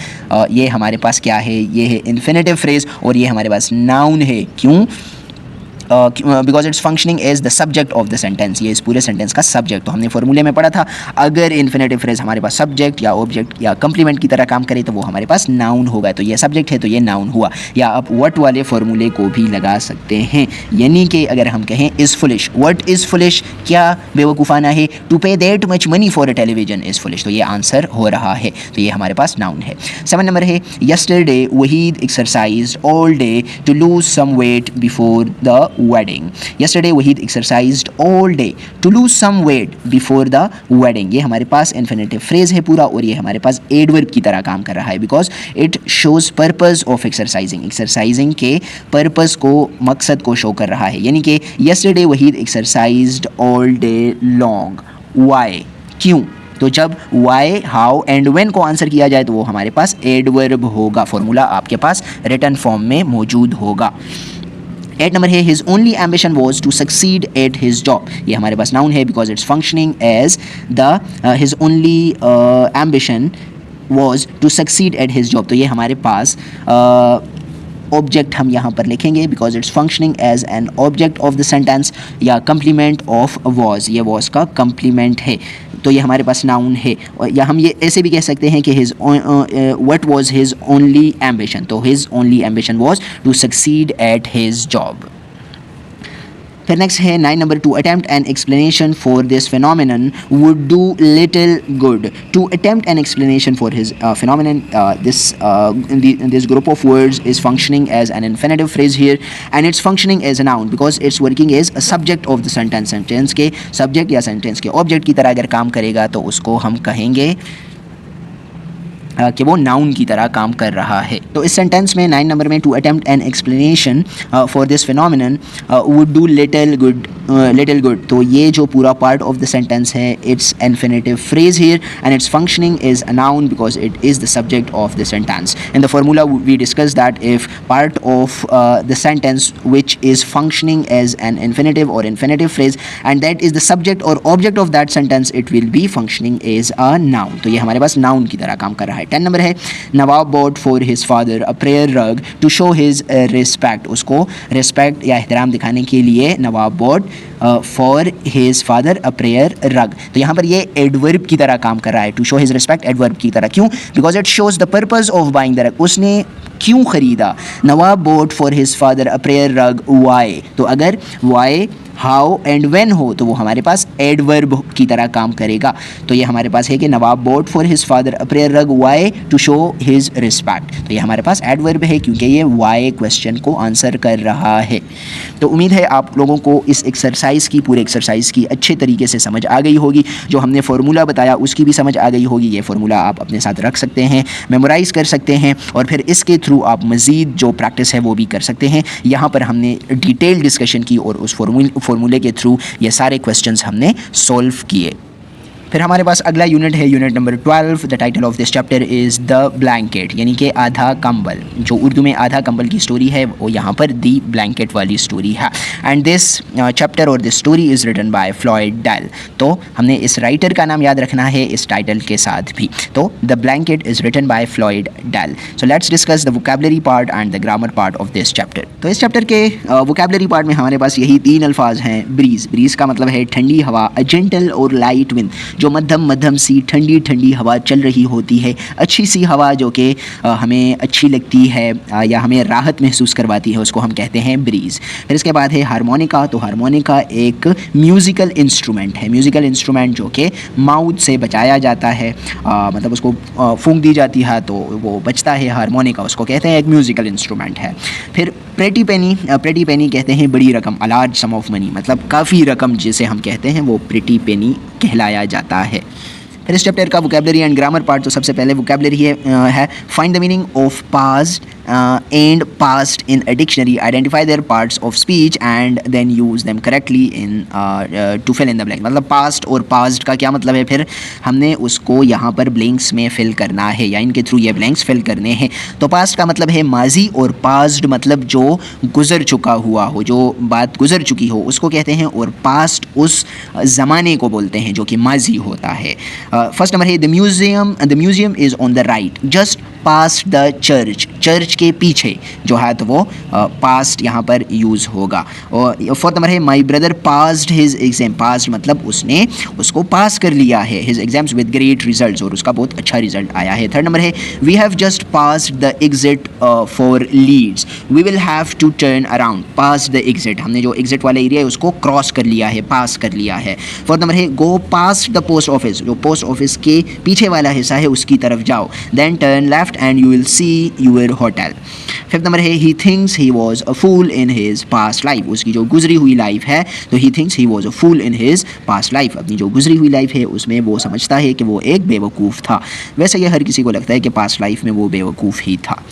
ये हमारे पास क्या है, ये है इन्फिनेटिव फ्रेज और ये हमारे पास नाउन है। क्यों? Because it's functioning as the subject of the sentence, ये इस पूरे सेंटेंस का सब्जेक्ट। तो हमने फॉर्मूले में पढ़ा था अगर इन्फिनेटिव फ्रेज हमारे पास सब्जेक्ट या ऑब्जेक्ट या कंप्लीमेंट की तरह काम करे तो वो हमारे पास नाउन होगा। तो ये सब्जेक्ट है तो ये नाउन हुआ। या आप व्हाट वाले फॉर्मूले को भी लगा सकते हैं, यानी कि अगर हम कहें is foolish, what is foolish, क्या बेवकूफ़ाना है, to pay that much money for a television is foolish, तो ये आंसर हो रहा है। तो ये हमारे पास नाउन है। 7 नंबर है yesterday Wahid exercised all day to lose some weight before the wedding. Yesterday Wahid exercised all day to lose some weight before the wedding. ये हमारे पास infinitive phrase है पूरा और ये हमारे पास adverb की तरह काम कर रहा है because it shows purpose of exercising. exercising के purpose को, मकसद को show कर रहा है, यानी कि yesterday Wahid exercised all day long. Why? क्यों? तो जब why, how and when को आंसर किया जाए तो वो हमारे पास adverb होगा। फॉर्मूला आपके पास रिटन फॉर्म में मौजूद होगा। 8 नंबर है his only ambition was to succeed at his job, ये हमारे पास नाउन है because it's functioning as the his only ambition was to succeed at his job, तो ये हमारे पास ऑब्जेक्ट हम यहाँ पर लिखेंगे because it's functioning as an object of the sentence या कम्प्लीमेंट ऑफ वॉज, ये वॉज का कम्प्लीमेंट है तो ये हमारे पास नाउन है। या हम ये ऐसे भी कह सकते हैं कि his what was his only ambition, तो his only ambition was to succeed at his job. फिर नेक्स्ट है 9 number to attempt an explanation for this phenomenon would do little good. To attempt an explanation for his phenomenon, this group of words is functioning as an infinitive phrase here and it's functioning as a noun because it's working as a subject of the sentence. Sentence के subject या sentence के object की तरह अगर काम करेगा तो उसको हम कहेंगे कि वो नाउन की तरह काम कर रहा है। तो इस सेंटेंस में 9 नंबर में to attempt an explanation for this phenomenon would do little good, तो ये जो पूरा पार्ट ऑफ द सेंटेंस है it's infinitive phrase here and it's functioning is a noun because it is the subject of the sentence. In the formula we discuss that if part of the sentence which is functioning as an infinitive or infinitive phrase and that is the subject or object of that sentence it will be functioning as a noun, तो ये हमारे पास noun की तरह काम कर रहा है। 10 नंबर है Nawab bought for his father a prayer rug to show his respect, उसको रिस्पेक्ट या एहतराम दिखाने के लिए Nawab bought for his father a prayer rug, तो यहाँ पर ये एडवर्ब की तरह काम कर रहा है। To show his respect adverb की तरह, क्यों? Because it shows the purpose of buying the rug, उसने क्यों खरीदा। Nawab bought for his father a prayer rug why, तो अगर वाई हाउ एंड व्हेन हो तो वो हमारे पास एडवर्ब की तरह काम करेगा। तो ये हमारे पास है कि Nawab bought for his father a prayer rug why to show his respect, तो ये हमारे पास एडवर्ब है क्योंकि ये वाई क्वेश्चन को आंसर कर रहा है। तो उम्मीद है आप लोगों को इस एक्सरसाइज की, पूरे एक्सरसाइज की अच्छे तरीके से समझ आ गई होगी। जो हमने फार्मूला बताया उसकी भी समझ आ गई होगी। ये फार्मूला आप अपने साथ रख सकते हैं, मेमोराइज़ कर सकते हैं और फिर इसके थ्रू आप मज़ीद जो प्रैक्टिस है वो भी कर सकते हैं। यहाँ पर हमने डिटेल डिस्कशन की और उस फार्मूले के थ्रू ये सारे क्वेश्चंस हमने सॉल्व किए। फिर हमारे पास अगला यूनिट है unit number 12। The title of this chapter is the blanket, यानी कि आधा कंबल। जो उर्दू में आधा कंबल की स्टोरी है वो यहाँ पर दी ब्लैंकेट वाली स्टोरी है। एंड दिस चैप्टर और this story is written by Floyd Dell. तो हमने इस राइटर का नाम याद रखना है इस टाइटल के साथ भी। तो the blanket is written by Floyd Dell. So let's discuss the vocabulary part and the grammar part of this chapter. तो इस चैप्टर के वोकैबुलरी पार्ट में हमारे पास यही 3 अल्फाज हैं। ब्रीज, ब्रीज का मतलब है ठंडी हवा, अ जेंटल और लाइट विंड, जो मध्यम सी ठंडी ठंडी हवा चल रही होती है, अच्छी सी हवा जो कि हमें अच्छी लगती है या हमें राहत महसूस करवाती है, उसको हम कहते हैं ब्रीज़। फिर इसके बाद है हारमोनिका। तो हारमोनिका एक म्यूज़िकल इंस्ट्रूमेंट है, म्यूज़िकल इंस्ट्रूमेंट जो कि माउथ से बजाया जाता है, मतलब उसको फूंक दी जाती है तो वो बजता है हारमोनिका, उसको कहते हैं एक म्यूज़िकल इंस्ट्रूमेंट है। फिर प्रेटी पेनी, प्रेटी पेनी कहते हैं बड़ी रकम, a large some of money, मतलब काफ़ी रकम जिसे हम कहते हैं वो प्रेटी पेनी कहलाया जाता है। फिर इस चैप्टर का वोकेबलरी एंड ग्रामर पार्ट, तो सबसे पहले वोकेबलरी है find the meaning of passed and past in a dictionary, identify their parts of speech and then use them correctly in to fill in the blank. मतलब passed और past का क्या मतलब है, फिर हमने उसको यहाँ पर ब्लैंक्स में फिल करना है या इनके थ्रू ये ब्लैंक्स फिल करने हैं। तो पास्ट का मतलब है माजी और पास्ट मतलब जो गुजर चुका हुआ हो, जो बात गुजर चुकी हो उसको कहते हैं, और पास्ट उस ज़माने को बोलते हैं जो कि माजी होता है। फर्स्ट नंबर है the museum is on the right just passed the church, church के पीछे जो है तो वो पास्ट यहाँ पर यूज़ होगा। और फोर्थ नंबर है my brother passed his exam, passed मतलब उसने उसको पास कर लिया है, his exams with great results, और उसका बहुत अच्छा रिजल्ट आया है। थर्ड नंबर है we have just passed the exit for Leeds, we will have to turn around, pass the exit, हमने जो एग्जिट वाला एरिया है उसको क्रॉस कर लिया है, पास कर लिया है। फोर्थ नंबर है go past the post office, जो पोस्ट ऑफिस के पीछे वाला हिस्सा है उसकी तरफ जाओ, then turn left and you will see your hotel. Fifth number है he thinks he was a fool in his past life, उसकी जो गुजरी हुई लाइफ है तो he thinks he was a fool in his past life, अपनी जो गुजरी हुई लाइफ है उसमें वो समझता है कि वो एक बेवकूफ़ था। वैसे ये हर किसी को लगता है कि पास्ट लाइफ में वो बेवकूफ़ ही था,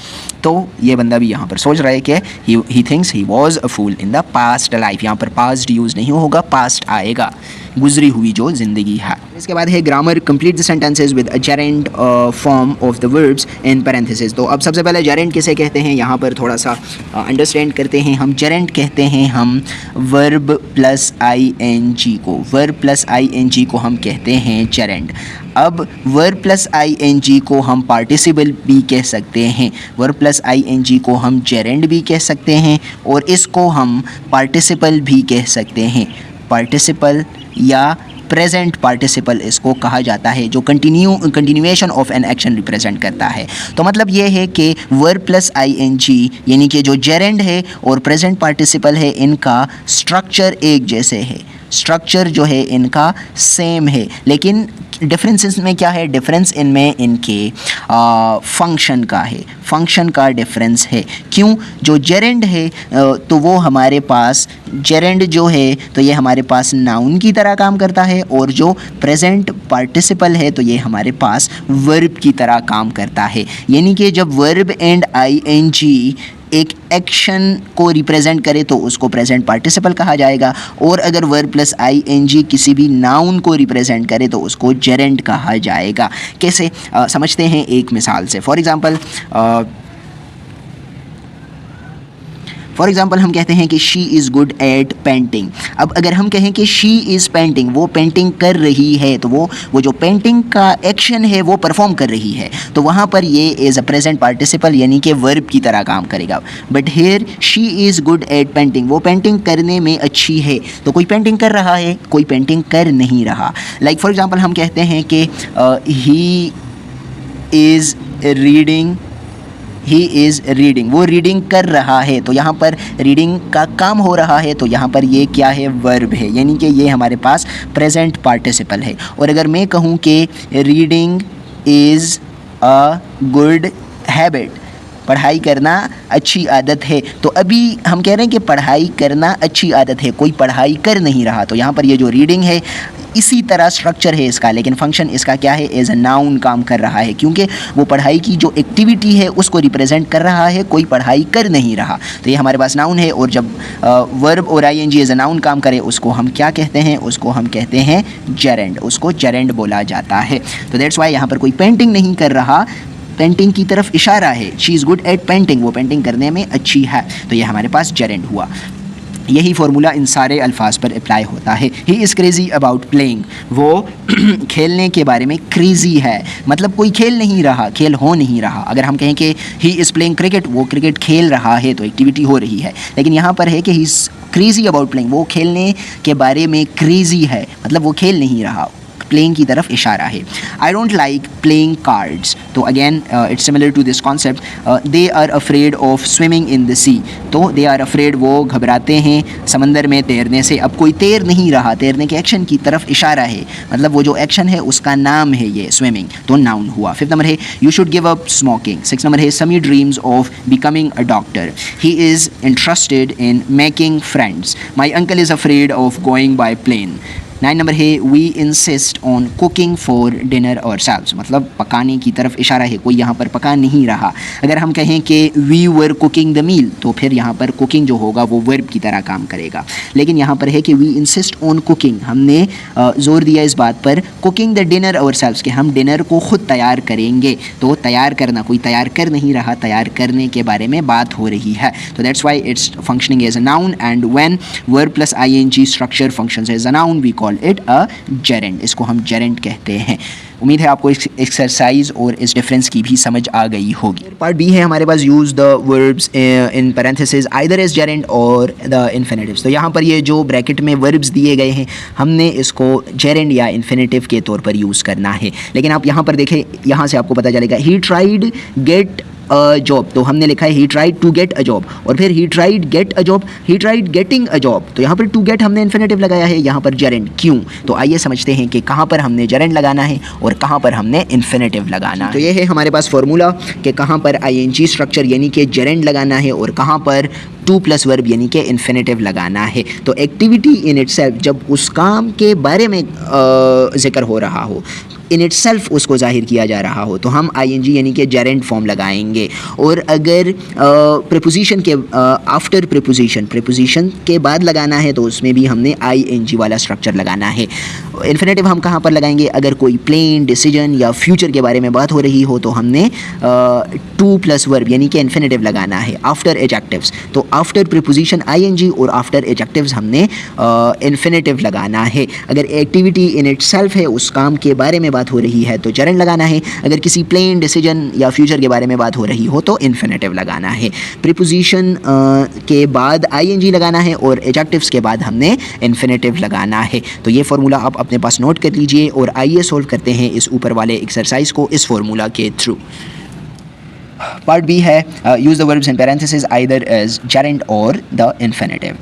तो ये बंदा भी यहाँ पर सोच रहा है कि he thinks he was a fool in the past life. यहाँ पर पास्ट यूज़ नहीं होगा, पास्ट आएगा, गुजरी हुई जो ज़िंदगी है। इसके बाद है grammar, complete the sentences with a Geraint form of the verbs in parenthesis. तो अब सबसे पहले जेरेंट किसे कहते हैं यहाँ पर थोड़ा सा अंडरस्टैंड करते हैं। हम जेरेंट कहते हैं हम वर्ब प्लस ING को, वर्ब प्लस ING को हम कहते हैं जेरेंट। अब वर्ब प्लस ING को हम पार्टिसिपल भी कह सकते हैं, वर्ब प्लस ING को हम जेरेंट भी कह सकते हैं, और इसको हम पार्टिसिपल भी कह सकते हैं। पार्टिसिपल या प्रेजेंट पार्टिसिपल इसको कहा जाता है, जो continuation of an action represent करता है। तो मतलब ये है कि वर्ब प्लस ING यानी कि जो जेरेंड है और प्रेजेंट पार्टिसिपल है, इनका स्ट्रक्चर एक जैसे है, स्ट्रक्चर जो है इनका सेम है, लेकिन डिफरेंसेस में क्या है, डिफरेंस इनमें इनके फंक्शन का है, फंक्शन का डिफरेंस है। क्यों, जो जेरेंड है तो वो हमारे पास जेरेंड जो है तो ये हमारे पास नाउन की तरह काम करता है, और जो प्रेजेंट पार्टिसिपल है तो ये हमारे पास वर्ब की तरह काम करता है। यानी कि जब वर्ब एंड ING एक एक्शन को रिप्रेजेंट करे तो उसको प्रेजेंट पार्टिसिपल कहा जाएगा, और अगर वर्ब प्लस ING किसी भी नाउन को रिप्रेजेंट करे तो उसको जेरेंट कहा जाएगा। कैसे समझते हैं एक मिसाल से। फॉर एग्ज़ाम्पल हम कहते हैं कि she is good at painting. अब अगर हम कहें कि शी इज़ पेंटिंग, वो पेंटिंग कर रही है, तो वो जो पेंटिंग का एक्शन है वो परफॉर्म कर रही है, तो वहाँ पर ये एज अ प्रेजेंट पार्टिसिपल यानी कि वर्ब की तरह काम करेगा। But here she is good at painting, वो पेंटिंग करने में अच्छी है, तो कोई पेंटिंग कर रहा है, कोई पेंटिंग कर नहीं रहा। लाइक फॉर एग्ज़ाम्पल हम कहते हैं कि ही इज़ रीडिंग, वो रीडिंग कर रहा है, तो यहाँ पर रीडिंग का काम हो रहा है, तो यहाँ पर ये क्या है, वर्ब है, यानी कि ये हमारे पास प्रेजेंट पार्टिसिपल है। और अगर मैं कहूँ कि reading is a good habit, पढ़ाई करना अच्छी आदत है, तो अभी हम कह रहे हैं कि पढ़ाई करना अच्छी आदत है, कोई पढ़ाई कर नहीं रहा, तो यहाँ पर ये जो रीडिंग है इसी तरह स्ट्रक्चर है इसका, लेकिन फंक्शन इसका क्या है, एज अ नाउन काम कर रहा है, क्योंकि वो पढ़ाई की जो एक्टिविटी है उसको रिप्रेजेंट कर रहा है, कोई पढ़ाई कर नहीं रहा, तो ये हमारे पास नाउन है। और जब वर्ब और ING एज अ नाउन काम करे उसको हम क्या कहते हैं, उसको हम कहते हैं जेरेंड, उसको जेरेंड बोला जाता है। तो दैट्स वाई यहाँ पर कोई पेंटिंग नहीं कर रहा, पेंटिंग की तरफ इशारा है, she is good at painting, वो पेंटिंग करने में अच्छी है, तो ये हमारे पास जेरेंड हुआ। यही फार्मूला इन सारे अल्फाज पर अप्लाई होता है। He is crazy about playing, वो खेलने के बारे में क्रेज़ी है, मतलब कोई खेल नहीं रहा, खेल हो नहीं रहा। अगर हम कहें कि ही इज़ प्लेइंग क्रिकेट, वो क्रिकेट खेल रहा है, तो एक्टिविटी हो रही है, लेकिन यहाँ पर है कि he is crazy about playing, वो खेलने के बारे में क्रेज़ी है, मतलब वो खेल नहीं रहा, प्लेइंग की तरफ इशारा है। I don't like playing cards, तो again it's similar to this concept. They are afraid of swimming in the sea, तो दे आर अफ्रेड, वो घबराते हैं समंदर में तैरने से। अब कोई तैर नहीं रहा, तैरने के एक्शन की तरफ इशारा है, मतलब वो जो एक्शन है उसका नाम है ये स्विमिंग, तो नाउन हुआ। फिफ्थ नंबर है you should give up smoking. Six number है Sammy dreams of becoming a doctor, he is interested in making friends, my uncle is afraid of going by plane. 9 number है we insist on cooking for dinner ourselves, मतलब पकाने की तरफ इशारा है, कोई यहाँ पर पका नहीं रहा। अगर हम कहें कि we were cooking the meal तो फिर यहाँ पर कुकिंग जो होगा वो वर्ब की तरह काम करेगा। लेकिन यहाँ पर है कि वी इंसिस्ट ऑन कुकिंग, हमने ज़ोर दिया इस बात पर, कुकिंग द डिनर और सेल्व्स, कि हम डिनर को खुद तैयार करेंगे। तो तैयार करना, कोई तैयार कर नहीं रहा, तैयार करने के बारे में बात हो रही है। तो that's why it's functioning as a noun and when verb plus ING structure functions as a noun we call it a gerund, इसको हम जेरेंड कहते हैं। उम्मीद है आपको इस एक्सरसाइज और इस डिफरेंस की भी समझ आ गई होगी। पार्ट बी है हमारे पास, use the verbs in parenthesis either as gerund और द इन्फिनेटिव्स। तो यहाँ पर ये जो ब्रैकेट में वर्ब्स दिए गए हैं हमने इसको जेरेंड या इन्फिनेटिव के तौर पर यूज़ करना है। लेकिन आप यहाँ पर देखें, यहाँ से आपको पता चलेगा he tried get a job, तो हमने लिखा है he tried to get a job, और फिर he tried get a job, he tried getting a job. तो यहाँ पर टू गेट हमने इन्फिनेटिव लगाया है, यहाँ पर जेरेंड, क्यों? तो आइए समझते हैं कि कहाँ पर हमने जेरेंड लगाना है और कहाँ पर हमने इन्फिनेटिव लगाना है। तो ये है हमारे पास फॉर्मूला कि कहाँ पर आईएनजी स्ट्रक्चर यानी कि जेरेंड लगाना है और कहाँ पर टू प्लस वर्ब यानी कि इन्फिनेटिव लगाना है। तो एक्टिविटी इन इटसेल्फ, जब उस काम के बारे में जिक्र हो रहा हो, इन इटसेल्फ उसको जाहिर किया जा रहा हो, तो हम आईएनजी यानी कि जेरेंड फॉर्म लगाएंगे। और अगर प्रीपोजिशन के आफ्टर प्रीपोजिशन के बाद लगाना है तो उसमें भी हमने आईएनजी वाला स्ट्रक्चर लगाना है। इन्फिनेटिव हम कहाँ पर लगाएंगे? अगर कोई प्लेन, डिसीजन या फ्यूचर के बारे में बात हो रही हो तो हमने टू प्लस वर्ब यानी कि इन्फिनेटिव लगाना है आफ्टर एडजेक्टिव्स। तो आफ्टर प्रीपोजिशन आईएनजी और आफ्टर एडजेक्टिव्स हमने इन्फिनेटिव लगाना है। अगर एक्टिविटी इन इटसेल्फ है, उस काम के बारे में बात हो रही है तो जेरेंड लगाना है। अगर किसी प्लेन, डिसीजन या फ्यूचर के बारे में बात हो रही हो तो इन्फिनेटिव लगाना है। प्रीपोजिशन के बाद आईएनजी लगाना है और एडजेक्टिव्स के बाद हमने इन्फिनेटिव लगाना है। तो ये फार्मूला आप अपने पास नोट कर लीजिए और आइए सोल्व करते हैं इस ऊपर वाले एक्सरसाइज को इस फार्मूला के थ्रू। पार्ट बी है use the verbs in parenthesis either as gerund और द इन्फिनेटिव।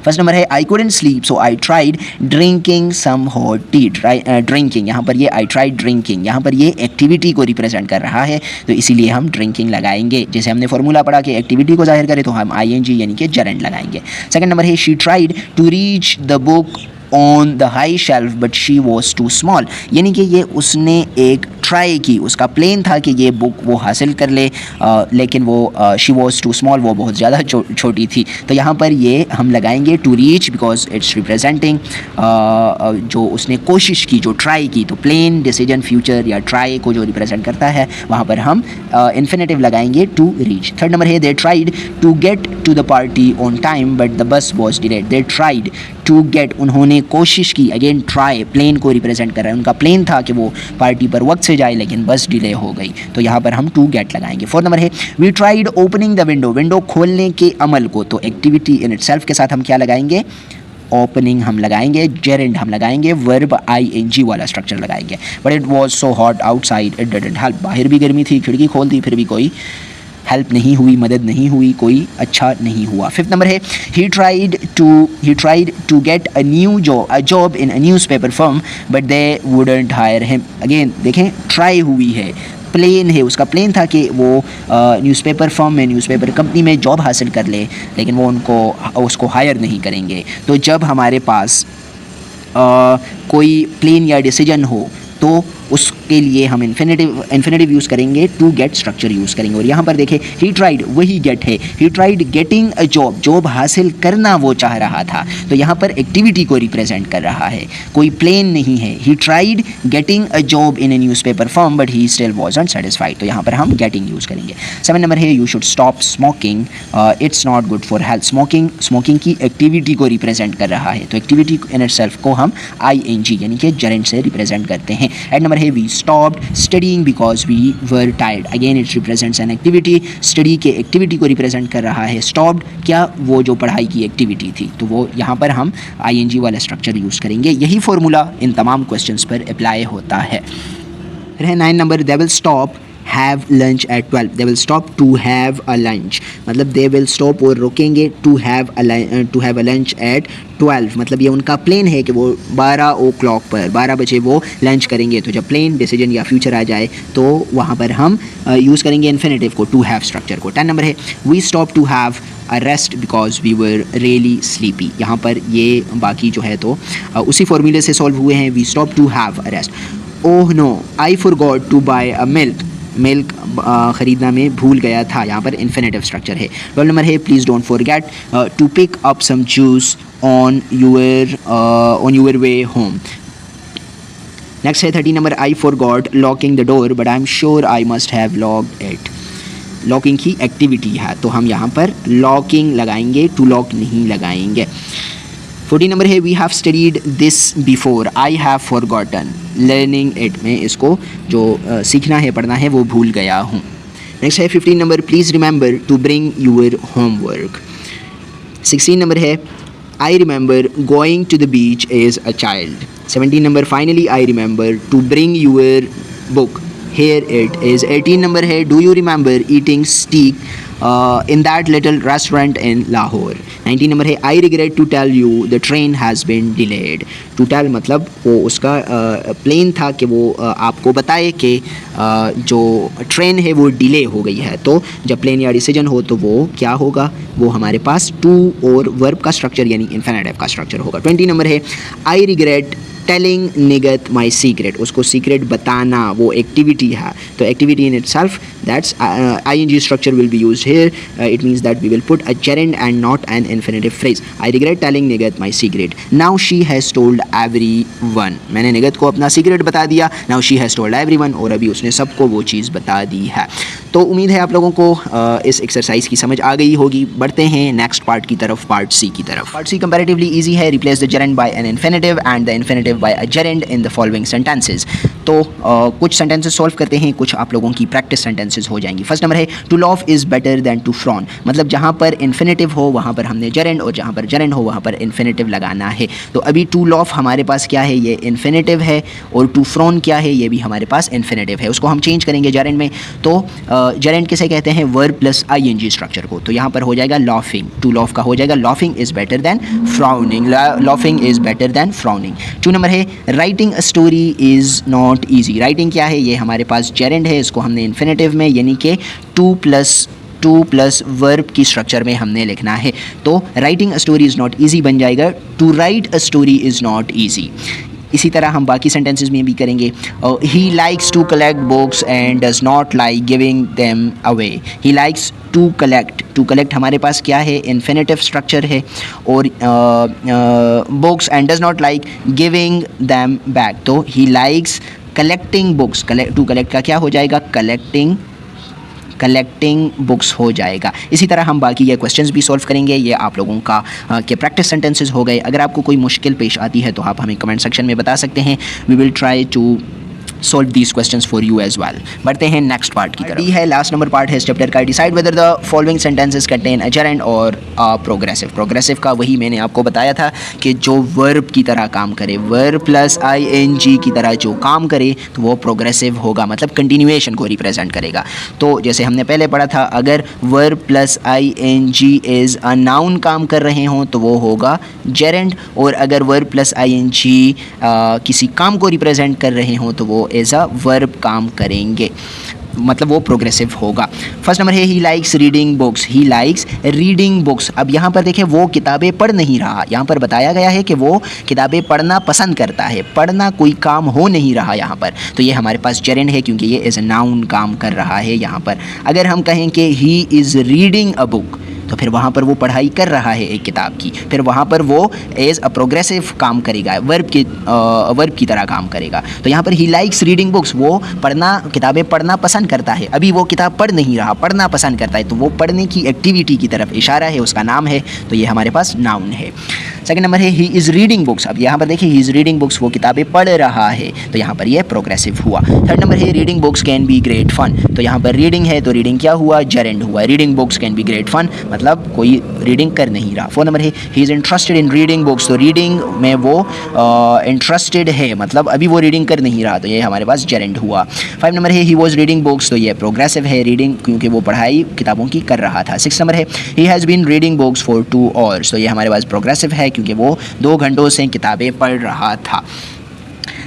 फर्स्ट नंबर है I couldn't sleep so I tried drinking some hot tea. Drinking, यहाँ पर ये आई ट्राइड ड्रिंकिंग, यहाँ पर ये एक्टिविटी को रिप्रेजेंट कर रहा है तो इसीलिए हम ड्रिंकिंग लगाएंगे। जैसे हमने फॉर्मूला पढ़ा कि एक्टिविटी को जाहिर करें तो हम आईएनजी यानी कि जेरेंड लगाएंगे। सेकंड नंबर है she tried to reach the book on the high shelf but she was too small, यानी कि ये उसने एक ट्राई की, उसका प्लान था कि ये बुक वो हासिल कर ले, लेकिन वो शी वॉज टू स्मॉल, वो बहुत ज़्यादा छोटी थी। तो यहाँ पर ये हम लगाएंगे to reach because it's representing जो उसने कोशिश की, जो ट्राई की। तो प्लान, डिसीजन, फ्यूचर या ट्राई को जो रिप्रेजेंट करता है वहाँ पर हम इन्फिनेटिव लगाएंगे टू रीच। थर्ड नंबर है they tried to get to the party on time but the bus was delayed. They tried to get, उन्होंने कोशिश की, अगेन ट्राई प्लेन को रिप्रेजेंट कर रहा है, उनका प्लेन था कि वो पार्टी पर वक्त से जाए लेकिन बस डिले हो गई, तो यहाँ पर हम टू गेट लगाएंगे। फोर्थ नंबर है we tried opening the window, window खोलने के अमल को, तो एक्टिविटी इन इटसेल्फ के साथ हम क्या लगाएंगे? ओपनिंग हम लगाएंगे, जेरेंड हम लगाएंगे, वर्ब आईएनजी वाला स्ट्रक्चर लगाएंगे। But it was so hot outside it didn't help, बाहर भी गर्मी थी, खिड़की खोल दी फिर भी कोई हेल्प नहीं हुई, मदद नहीं हुई, कोई अच्छा नहीं हुआ। फिफ्थ नंबर है he tried to get a job in a newspaper firm but they wouldn't hire him. Again देखें, ट्राई हुई है, प्लेन है, उसका प्लेन था कि वो न्यूज़पेपर फर्म में, न्यूज़पेपर कंपनी में जॉब हासिल कर ले लेकिन वो उसको हायर नहीं करेंगे। तो जब हमारे पास कोई प्लेन या डिसीजन हो तो उसके लिए हम इन्फिनेटिव यूज़ करेंगे, टू गेट स्ट्रक्चर यूज़ करेंगे। और यहाँ पर देखें ही ट्राइड, वही गेट है, he tried getting a job, job हासिल करना वो चाह रहा था, तो यहाँ पर एक्टिविटी को रिप्रेजेंट कर रहा है, कोई प्लेन नहीं है। He tried getting a job in A newspaper firm but he still wasn't satisfied, तो यहाँ पर हम गेटिंग यूज़ करेंगे। 7 नंबर है you should stop smoking, it's not good for health. Smoking की एक्टिविटी को रिप्रेजेंट कर रहा है, तो एक्टिविटी इन इटसेल्फ को हम आईएनजी यानी कि जेरेंड से रिप्रेजेंट करते हैं। 8 नंबर है we stopped studying because we were tired, again it represents an activity, study के एक्टिविटी को रिप्रेजेंट कर रहा है। stopped क्या, वो जो पढ़ाई की एक्टिविटी थी, तो वो यहाँ पर हम आईएनजी वाला स्ट्रक्चर यूज़ करेंगे। यही फॉर्मूला इन तमाम क्वेश्चंस पर अप्लाई होता है। फिर है 9 number they will stop have lunch at 12, they will stop to have a lunch, मतलब दे विल स्टॉप और रुकेंगे to have a lunch at 12, मतलब ये उनका प्लान है कि वो 12 o'clock पर, 12 बजे वो लंच करेंगे। तो जब प्लान, डिसीजन या फ्यूचर आ जाए तो वहाँ पर हम यूज़ करेंगे इन्फिनेटिव को, टू हैव स्ट्रक्चर को। 10 नंबर है we stop to have a rest because we were really sleepy. यहाँ पर ये बाकी जो है तो उसी फॉर्मूले से सॉल्व हुए हैं। We stop to have a rest. Oh no I forgot to buy a milk. Milk ख़रीदना में भूल गया था। यहाँ पर इन्फिनेटिव स्ट्रक्चर है। 12 नंबर है please don't forget to pick up some juice on your way home. Next है 13 number I forgot locking the door but I am sure I must have locked it. Locking की activity है तो हम यहाँ पर locking लगाएंगे, to lock नहीं लगाएंगे। 14 नंबर है we have studied this before I have forgotten learning it. में इसको जो सीखना है पढ़ना है वो भूल गया हूँ। नेक्स्ट है 15 number please remember to bring your homework. 16 number है I remember going to the beach as a child. 17 number finally I remember to bring your book here it is. 18 number है do you remember eating steak in that little restaurant in Lahore। 19 number है I regret to tell you the train has been delayed. To tell मतलब वो उसका plan था कि वो आपको बताए कि जो ट्रेन है वो डिले हो गई है। तो जब प्लान या डिसीजन हो तो वो क्या होगा, वो हमारे पास टू और वर्ब का स्ट्रक्चर यानी इन्फिनेटिव का स्ट्रक्चर होगा। 20 नंबर है I regret telling निगत my secret. उसको सीक्रेट बताना वो एक्टिविटी है तो activity in itself that's ing structure will be used here। It means that we will put a gerund and not an infinitive phrase। I regret telling निगत my secret। Now she has told everyone। मैंने निगत को अपना secret बता दिया। Now she has told everyone और अभी उसने सबको वो चीज़ बता दी है। तो उम्मीद है आप लोगों को इस एक्सरसाइज की समझ आ गई होगी। बढ़ते हैं नेक्स्ट पार्ट की तरफ, पार्ट सी की तरफ। पार्ट सी कंपैरेटिवली ईजी है। Replace the gerund by an infinitive and the infinitive by a gerund in the following sentences। तो कुछ सेंटेंसेस सॉल्व करते हैं, कुछ आप लोगों की प्रैक्टिस सेंटेंसेस हो जाएंगी। फर्स्ट नंबर है to laugh is better than to frown. मतलब जहाँ पर इन्फिनेटिव हो वहाँ पर हमने gerund और जहाँ पर gerund हो वहाँ पर इन्फिनेटिव लगाना है। तो अभी टू लॉफ हमारे पास क्या है, ये इन्फिनेटिव है और टू फ्रॉन क्या है, ये भी हमारे पास इन्फिनेटिव है। उसको हम चेंज करेंगे gerund में। तो gerund किसे कहते हैं, वर्ब प्लस ing स्ट्रक्चर को। तो यहाँ पर हो जाएगा लॉफिंग। टू लॉफ का हो जाएगा laughing is better than frowning. Laughing is better than frowning. 2 number है writing a story is not easy. Writing क्या है, ये हमारे पास gerund है, इसको हमने इन्फिनेटिव में यानी कि टू प्लस वर्ब की स्ट्रक्चर में हमने लिखना है। तो writing a story is not easy बन जाएगा to write a story is not easy. इसी तरह हम बाकी सेंटेंसेस में भी करेंगे। He likes to collect books and does not like giving them away. He likes to collect. To collect हमारे पास क्या है, इन्फिनेटिव स्ट्रक्चर है और books and does not like giving them back. तो he likes collecting books. To collect का क्या हो जाएगा, कलेक्टिंग बुक्स हो जाएगा। इसी तरह हम बाकी ये क्वेश्चंस भी सॉल्व करेंगे। ये आप लोगों का के प्रैक्टिस सेंटेंसेस हो गए। अगर आपको कोई मुश्किल पेश आती है तो आप हमें कमेंट सेक्शन में बता सकते हैं। We will try to solve these questions for you as well. बढ़ते हैं नेक्स्ट पार्ट की तरफ। डी है लास्ट नंबर पार्ट है इस चैप्टर का। Decide whether the following sentences contain a gerund और प्रोग्रेसिव। प्रोग्रेसिव का वही मैंने आपको बताया था कि जो वर्ब की तरह काम करे, वर्ब प्लस ing की तरह जो काम करे तो वो प्रोग्रेसिव होगा, मतलब कंटिन्यूएशन को रिप्रेजेंट करेगा। तो जैसे हमने पहले पढ़ा था, अगर verb plus ing is a noun काम कर रहे हों तो वो होगा gerund, और अगर वर्ब प्लस ing किसी काम को रिप्रेजेंट कर रहे हों तो वो एज अ वर्ब काम करेंगे, मतलब वो प्रोग्रेसिव होगा। फर्स्ट नंबर है he likes reading books. He likes reading books. अब यहाँ पर देखें वो किताबें पढ़ नहीं रहा, यहाँ पर बताया गया है कि वो किताबें पढ़ना पसंद करता है, पढ़ना कोई काम हो नहीं रहा यहाँ पर। तो ये हमारे पास gerund है क्योंकि ये एज ए नाउन काम कर रहा है यहाँ पर। अगर हम कहें कि he is reading a book तो फिर वहाँ पर वो पढ़ाई कर रहा है एक किताब की, फिर वहाँ पर वो एज अ प्रोग्रेसिव काम करेगा, वर्ब की तरह काम करेगा। तो यहाँ पर ही लाइक्स रीडिंग बुक्स, वो किताबें पढ़ना पसंद करता है। अभी वो किताब पढ़ नहीं रहा, पढ़ना पसंद करता है, तो वो पढ़ने की एक्टिविटी की तरफ इशारा है, उसका नाम है, तो ये हमारे पास नाउन है। सेकंड नंबर है ही इज़ रीडिंग बुक्स। अब यहाँ पर देखिए ही इज़ रीडिंग बुक्स, वो किताबें पढ़ रहा है, तो यहाँ पर ये प्रोग्रेसिव हुआ। थर्ड नंबर है reading books can be great fun. तो यहाँ पर रीडिंग है तो रीडिंग क्या हुआ, gerund हुआ। Reading books can be great fun मतलब कोई रीडिंग कर नहीं रहा। फोर्थ नंबर है he is interested in reading books. तो रीडिंग में वो इंटरेस्टेड है, मतलब अभी वो रीडिंग कर नहीं रहा, तो ये हमारे पास gerund हुआ। 5 नंबर है ही वॉज रीडिंग बुक्स। तो ये प्रोग्रेसिव है, रीडिंग क्योंकि वो पढ़ाई किताबों की कर रहा था। 6 नंबर है he has been reading books for 2 hours। तो ये हमारे पास प्रोग्रेसिव है क्योंकि वो 2 घंटों से किताबें पढ़ रहा था।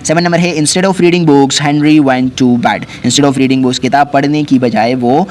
7 नंबर है instead of reading books Henry went to bed. Instead of reading books, किताब पढ़ने की बजाय वो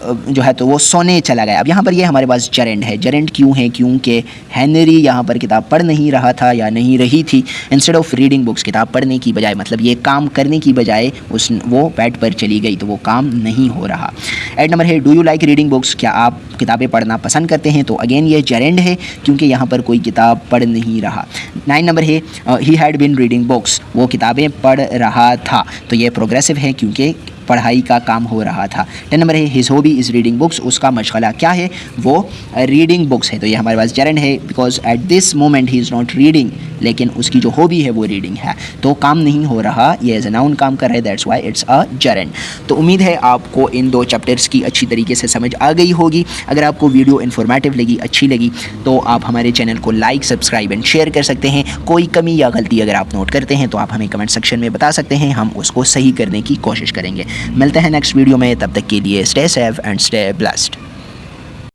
जो है तो वो सोने चला गया। अब यहाँ पर ये हमारे पास जरेंड है। जरेंड क्यों है? क्योंकि हेनरी यहाँ पर किताब पढ़ नहीं रहा था या नहीं रही थी। इंस्टेड ऑफ रीडिंग बुक्स, किताब पढ़ने की बजाय, मतलब ये काम करने की बजाय वो बेड पर चली गई, तो वो काम नहीं हो रहा। 8 नंबर है do you like reading books, क्या आप किताबें पढ़ना पसंद करते हैं? तो अगेन ये जरेंड है क्योंकि यहाँ पर कोई किताब पढ़ नहीं रहा। 9 नंबर है he had been reading books, वो किताबें पढ़ रहा था, तो ये प्रोग्रेसिव है क्योंकि पढ़ाई का काम हो रहा था। 10 नंबर है his hobby is reading books, उसका मशगला क्या है? वो रीडिंग बुक्स है, तो ये हमारे पास जरेंड है because at this moment he is not reading, लेकिन उसकी जो हॉबी है वो रीडिंग है, तो काम नहीं हो रहा, ये एज ए नाउन काम कर रहा है, दैट्स वाई इट्स अ जरेंड। तो उम्मीद है आपको इन 2 चैप्टर्स की अच्छी तरीके से समझ आ गई होगी। अगर आपको वीडियो इन्फॉर्मेटिव लगी, अच्छी लगी, तो आप हमारे चैनल को लाइक, सब्सक्राइब एंड शेयर कर सकते हैं। कोई कमी या गलती अगर आप नोट करते हैं तो आप हमें कमेंट सेक्शन में बता सकते हैं, हम उसको सही करने की कोशिश करेंगे। मिलते हैं नेक्स्ट वीडियो में, तब तक के लिए stay safe and stay blessed.